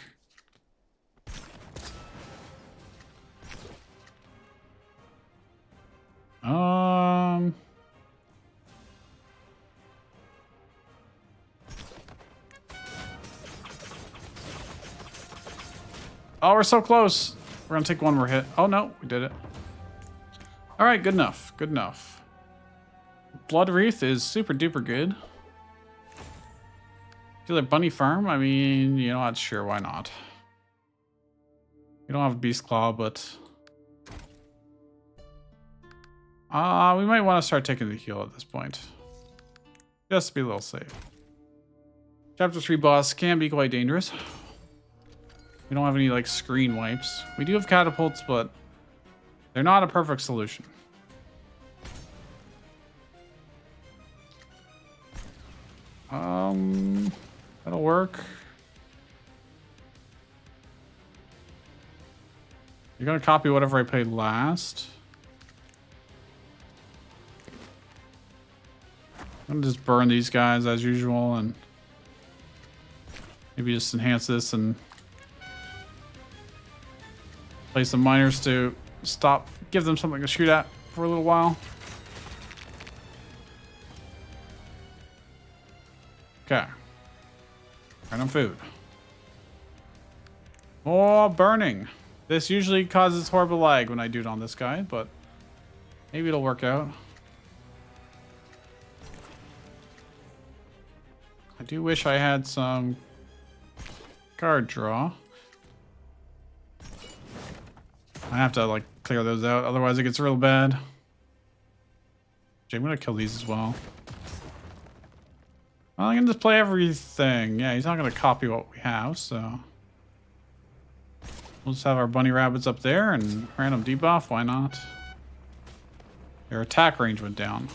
Oh, we're so close. We're gonna take one more hit. Oh no, we did it. All right, good enough. Good enough. Blood Wreath is super duper good. Feel like Bunny Farm? I mean, you know what? Sure, why not? We don't have a Beast Claw, but... we might want to start taking the heal at this point. Just to be a little safe. Chapter 3 boss can be quite dangerous. We don't have any, like, screen wipes. We do have catapults, but they're not a perfect solution. That'll work. You're gonna copy whatever I played last. I'm gonna just burn these guys as usual and maybe just enhance this and play some miners to give them something to shoot at for a little while. Okay. Random food. More burning. This usually causes horrible lag when I do it on this guy, but maybe it'll work out. I do wish I had some card draw. I have to like clear those out, otherwise it gets real bad. Okay, I'm gonna kill these as well. Well, I can just play everything. Yeah, he's not gonna copy what we have, so we'll just have our bunny rabbits up there and random debuff. Why not? Their attack range went down.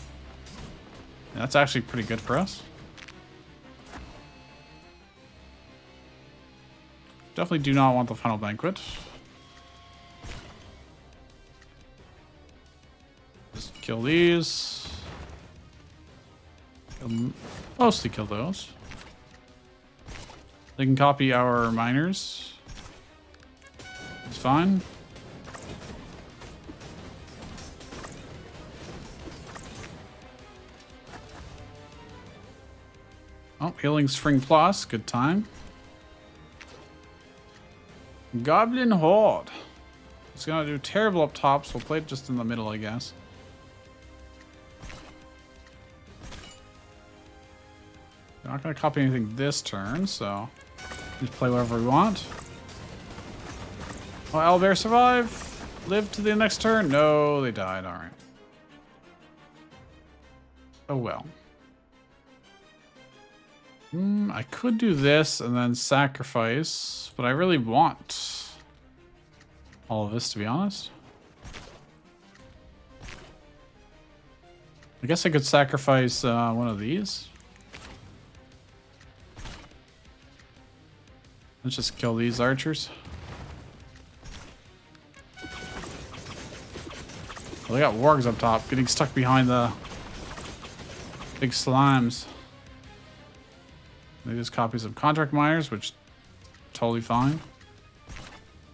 And that's actually pretty good for us. Definitely do not want the final banquet. Just kill these. Mostly kill those. They can copy our miners. It's fine. Oh, healing spring plus, good time. Goblin Horde. It's gonna do terrible up top, so we'll play it just in the middle, I guess. We're not gonna copy anything this turn, so just play whatever we want. Will Owlbear survive? Live to the next turn? No, they died. All right. Oh well. I could do this and then sacrifice, but I really want all of this, to be honest. I guess I could sacrifice one of these. Let's just kill these archers. Well, they got wargs up top, getting stuck behind the big slimes. They just copy some contract miners, which totally fine.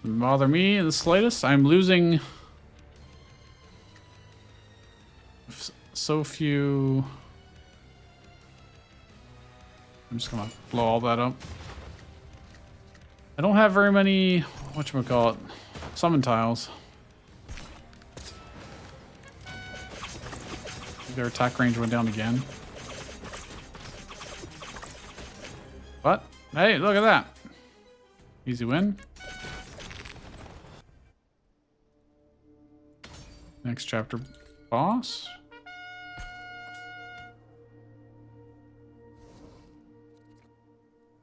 Doesn't bother me in the slightest. I'm losing so few. I'm just gonna blow all that up. I don't have very many, whatchamacallit, summon tiles. Their attack range went down again. But, hey, look at that. Easy win. Next chapter boss.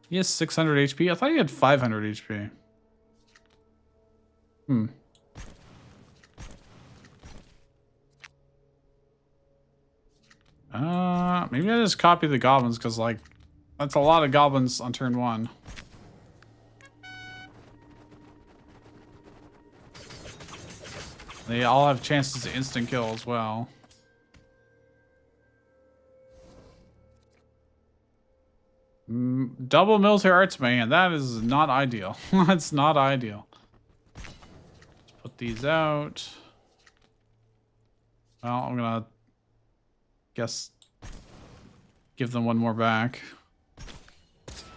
He has 600 HP. I thought he had 500 HP. Maybe I just copy the goblins because, like, that's a lot of goblins on turn one. They all have chances to instant kill as well. Double military arts, man. That is not ideal. That's not ideal. Let's put these out. Well, I'm gonna guess give them one more back.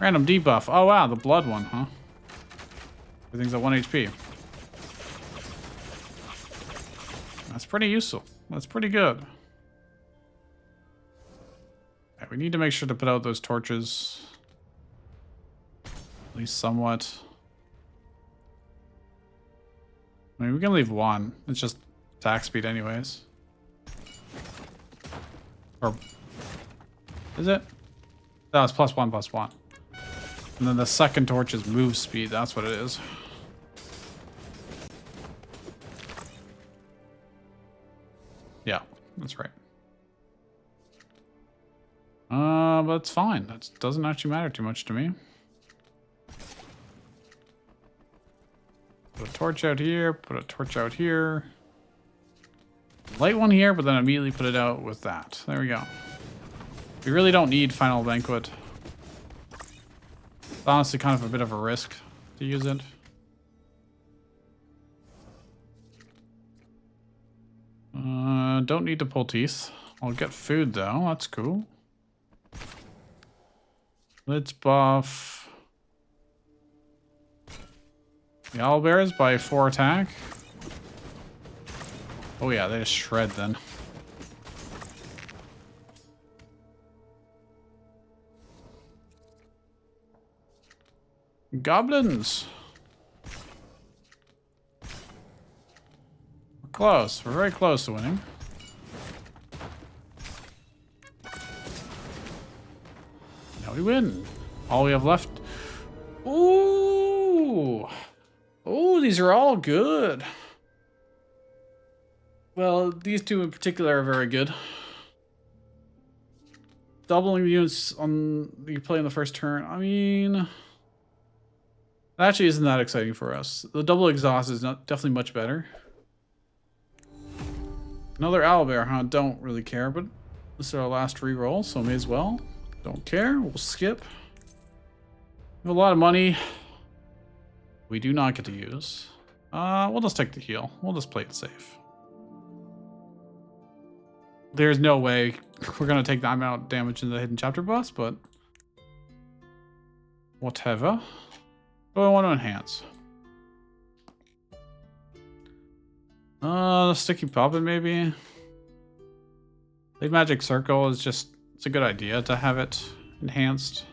Random debuff. Oh wow, the blood one, huh? Everything's at 1 HP. That's pretty useful. That's pretty good. Okay, we need to make sure to put out those torches. At least somewhat. I mean, we can leave one. It's just attack speed anyways. Or... is it? No, it's +1/+1. And then the second torch is move speed. That's what it is. Yeah, that's right. But it's fine. That doesn't actually matter too much to me. Put a torch out here, put a torch out here. Light one here, but then immediately put it out with that. There we go. We really don't need Final Banquet. It's honestly kind of a bit of a risk to use it. Don't need to pull teeth. I'll get food though. That's cool. Let's buff the owlbears by 4 attack. Oh yeah, they just shred then. Goblins. We're close. We're very close to winning. Now we win. All we have left. Ooh. Oh, these are all good. Well, these two in particular are very good. Doubling the units on you play in the first turn. I mean, that actually isn't that exciting for us. The double exhaust is definitely much better. Another owlbear, huh? Don't really care, but this is our last reroll, so may as well. Don't care. We'll skip. We have a lot of money. We do not get to use. We'll just take the heal. We'll just play it safe. There's no way we're gonna take that amount of damage in the hidden chapter boss, but whatever. Oh, I want to enhance. Sticky Puppet maybe. Lead Magic Circle is just, it's a good idea to have it enhanced.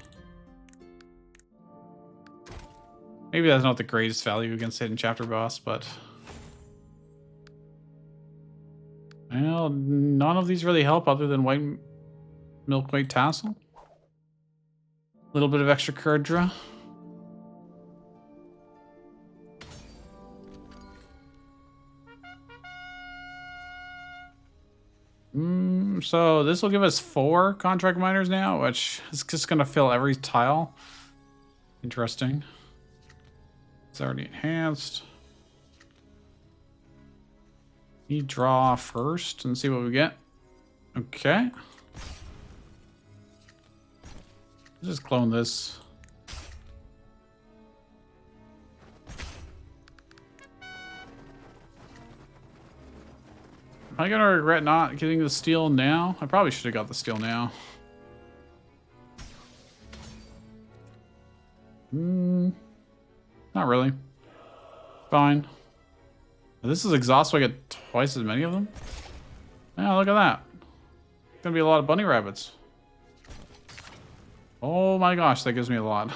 Maybe that's not the greatest value against hidden chapter boss, but well, none of these really help other than white milk-white tassel. A little bit of extra card draw. So this will give us 4 contract miners now, which is just going to fill every tile. Interesting. It's already enhanced. We draw first and see what we get. Okay. Let's just clone this. Am I gonna regret not getting the steel now? I probably should have got the steel now. Not really. Fine. This is exhaust, so I get twice as many of them? Yeah, look at that. Gonna be a lot of bunny rabbits. Oh my gosh, that gives me a lot.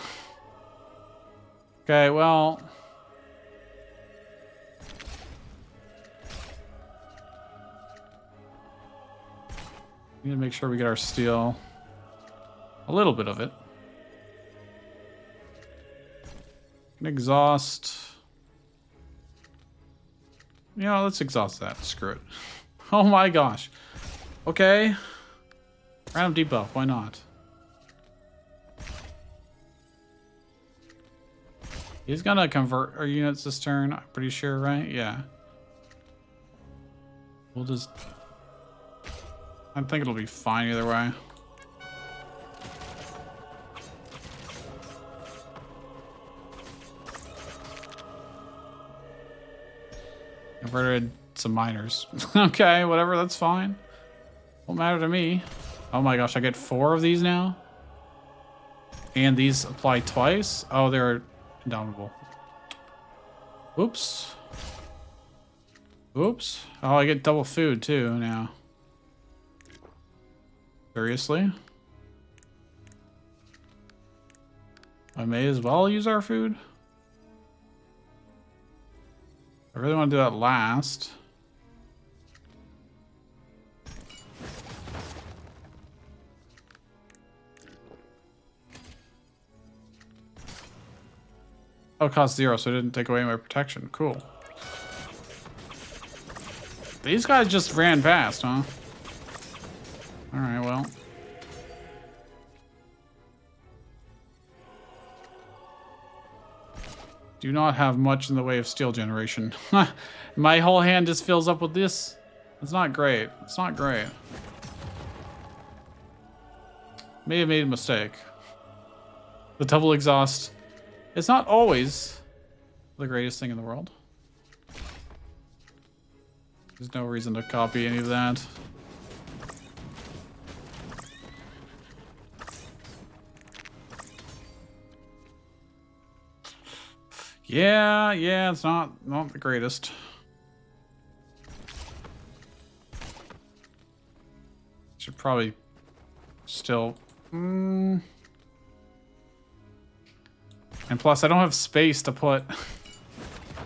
Okay, well... need to make sure we get our steel. A little bit of it. Exhaust. Yeah, let's exhaust that. Screw it. Oh my gosh. Okay. Random debuff. Why not? He's gonna convert our units this turn. I'm pretty sure, right? Yeah. We'll just... I think it'll be fine either way. Converted some miners. Okay, whatever, that's fine. Won't matter to me. Oh my gosh, I get 4 of these now? And these apply twice? Oh, they're indomitable. Oops. Oops. Oh, I get double food too now. Seriously? I may as well use our food. I really want to do that last. Oh, it cost 0, so it didn't take away my protection. Cool. These guys just ran past, huh? Alright, well. Do not have much in the way of steel generation. My whole hand just fills up with this. It's not great. It's not great. May have made a mistake. The double exhaust. It's not always the greatest thing in the world. There's no reason to copy any of that. Yeah, it's not the greatest. Should probably still. And plus, I don't have space to put.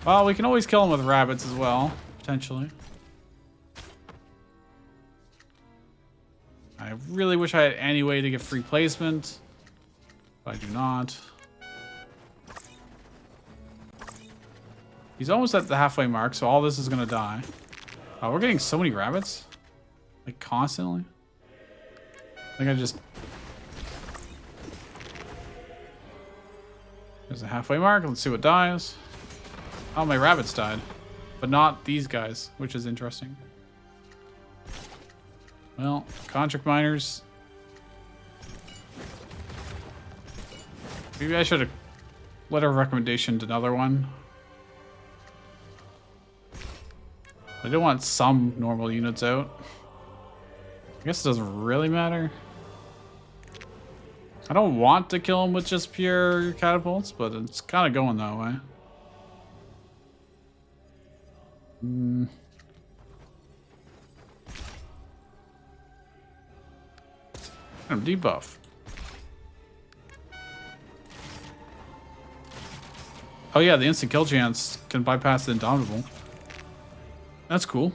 Well, we can always kill them with rabbits as well, potentially. I really wish I had any way to get free placement, but I do not. He's almost at the halfway mark, so all this is gonna die. Oh, we're getting so many rabbits, like constantly. I think I just. There's a halfway mark. Let's see what dies. Oh, my rabbits died, but not these guys, which is interesting. Well, contract miners. Maybe I should have let a recommendation to another one. I do want some normal units out. I guess it doesn't really matter. I don't want to kill them with just pure catapults, but it's kind of going that way. Debuff. Oh yeah, the instant kill chance can bypass the Indomitable. That's cool.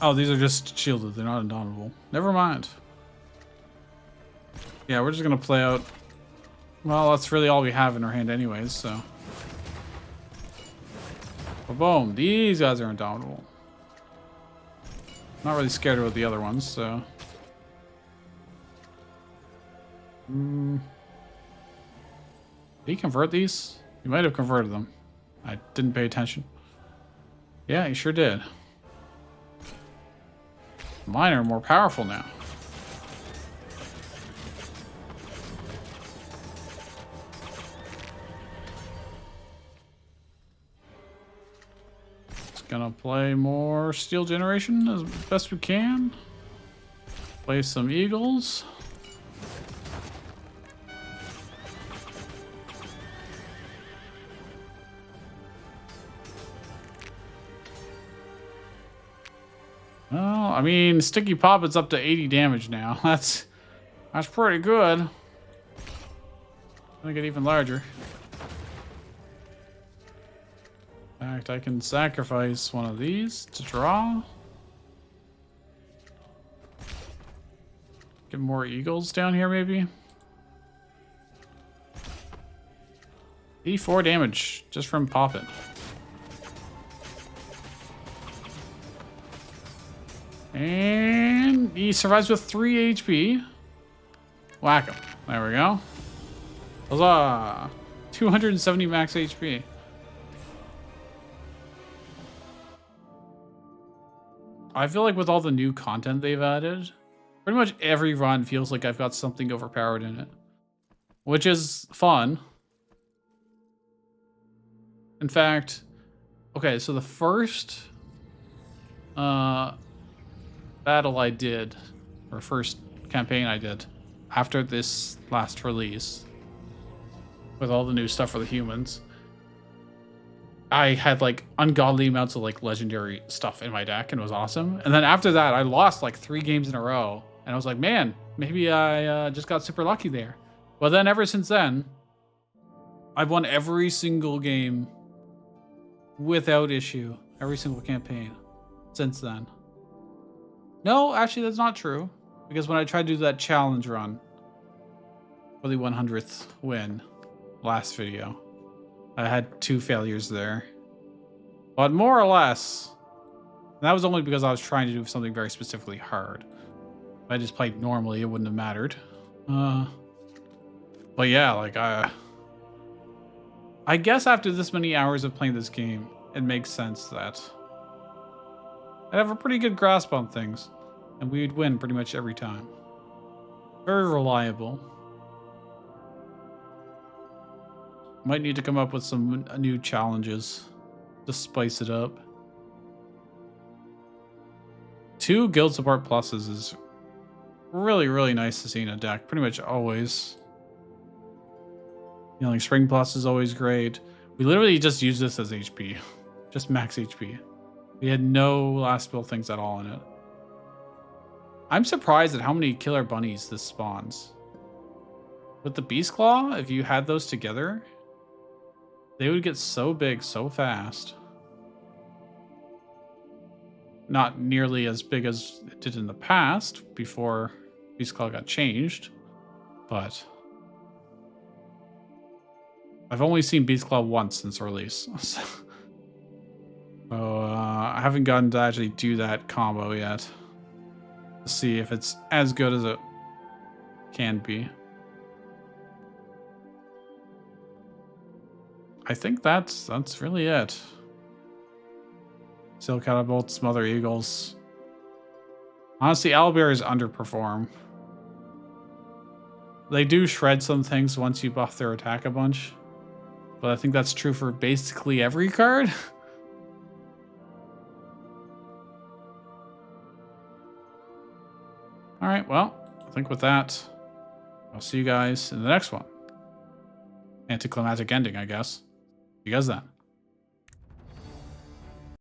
Oh, these are just shielded. They're not Indomitable. Never mind. Yeah, we're just gonna play out. Well, that's really all we have in our hand anyways, so. Boom. These guys are Indomitable. Not really scared about the other ones, so. Did he convert these? He might have converted them. I didn't pay attention. Yeah, he sure did. Mine are more powerful now. Just gonna play more steel generation as best we can. Play some eagles. Well, I mean, Sticky Pop is up to 80 damage now. That's pretty good. Gonna get even larger. In fact, I can sacrifice one of these to draw. Get more eagles down here, maybe. 84 damage just from popping. And he survives with 3 HP. Whack him. There we go. Huzzah! 270 max HP. I feel like with all the new content they've added, pretty much every run feels like I've got something overpowered in it. Which is fun. In fact, okay, so the first battle I did, or first campaign I did, after this last release, with all the new stuff for the humans, I had like ungodly amounts of like legendary stuff in my deck, and it was awesome. And then after that, I lost like 3 games in a row, and I was like, man, maybe I just got super lucky there. Well, then ever since then, I've won every single game without issue. Every single campaign since then. No, actually, that's not true. Because when I tried to do that challenge run for the 100th win last video, I had 2 failures there. But more or less, that was only because I was trying to do something very specifically hard. If I just played normally, it wouldn't have mattered. But yeah, like I guess after this many hours of playing this game, it makes sense that I'd have a pretty good grasp on things, and we'd win pretty much every time. Very reliable. Might need to come up with some new challenges to spice it up. 2 guild support pluses is really, really nice to see in a deck. Pretty much always. You know, like Spring Plus is always great. We literally just use this as HP. Just max HP. We had no last spill things at all in it. I'm surprised at how many killer bunnies this spawns. With the Beast Claw, if you had those together, they would get so big so fast. Not nearly as big as it did in the past before Beast Claw got changed, but I've only seen Beast Claw once since release. So I haven't gotten to actually do that combo yet. To see if it's as good as it can be. I think that's really it. Silk Catapult, Smother Eagles. Honestly, Owlbears underperform. They do shred some things once you buff their attack a bunch. But I think that's true for basically every card. Alright, well, I think with that, I'll see you guys in the next one. Anticlimactic ending, I guess. See you guys then.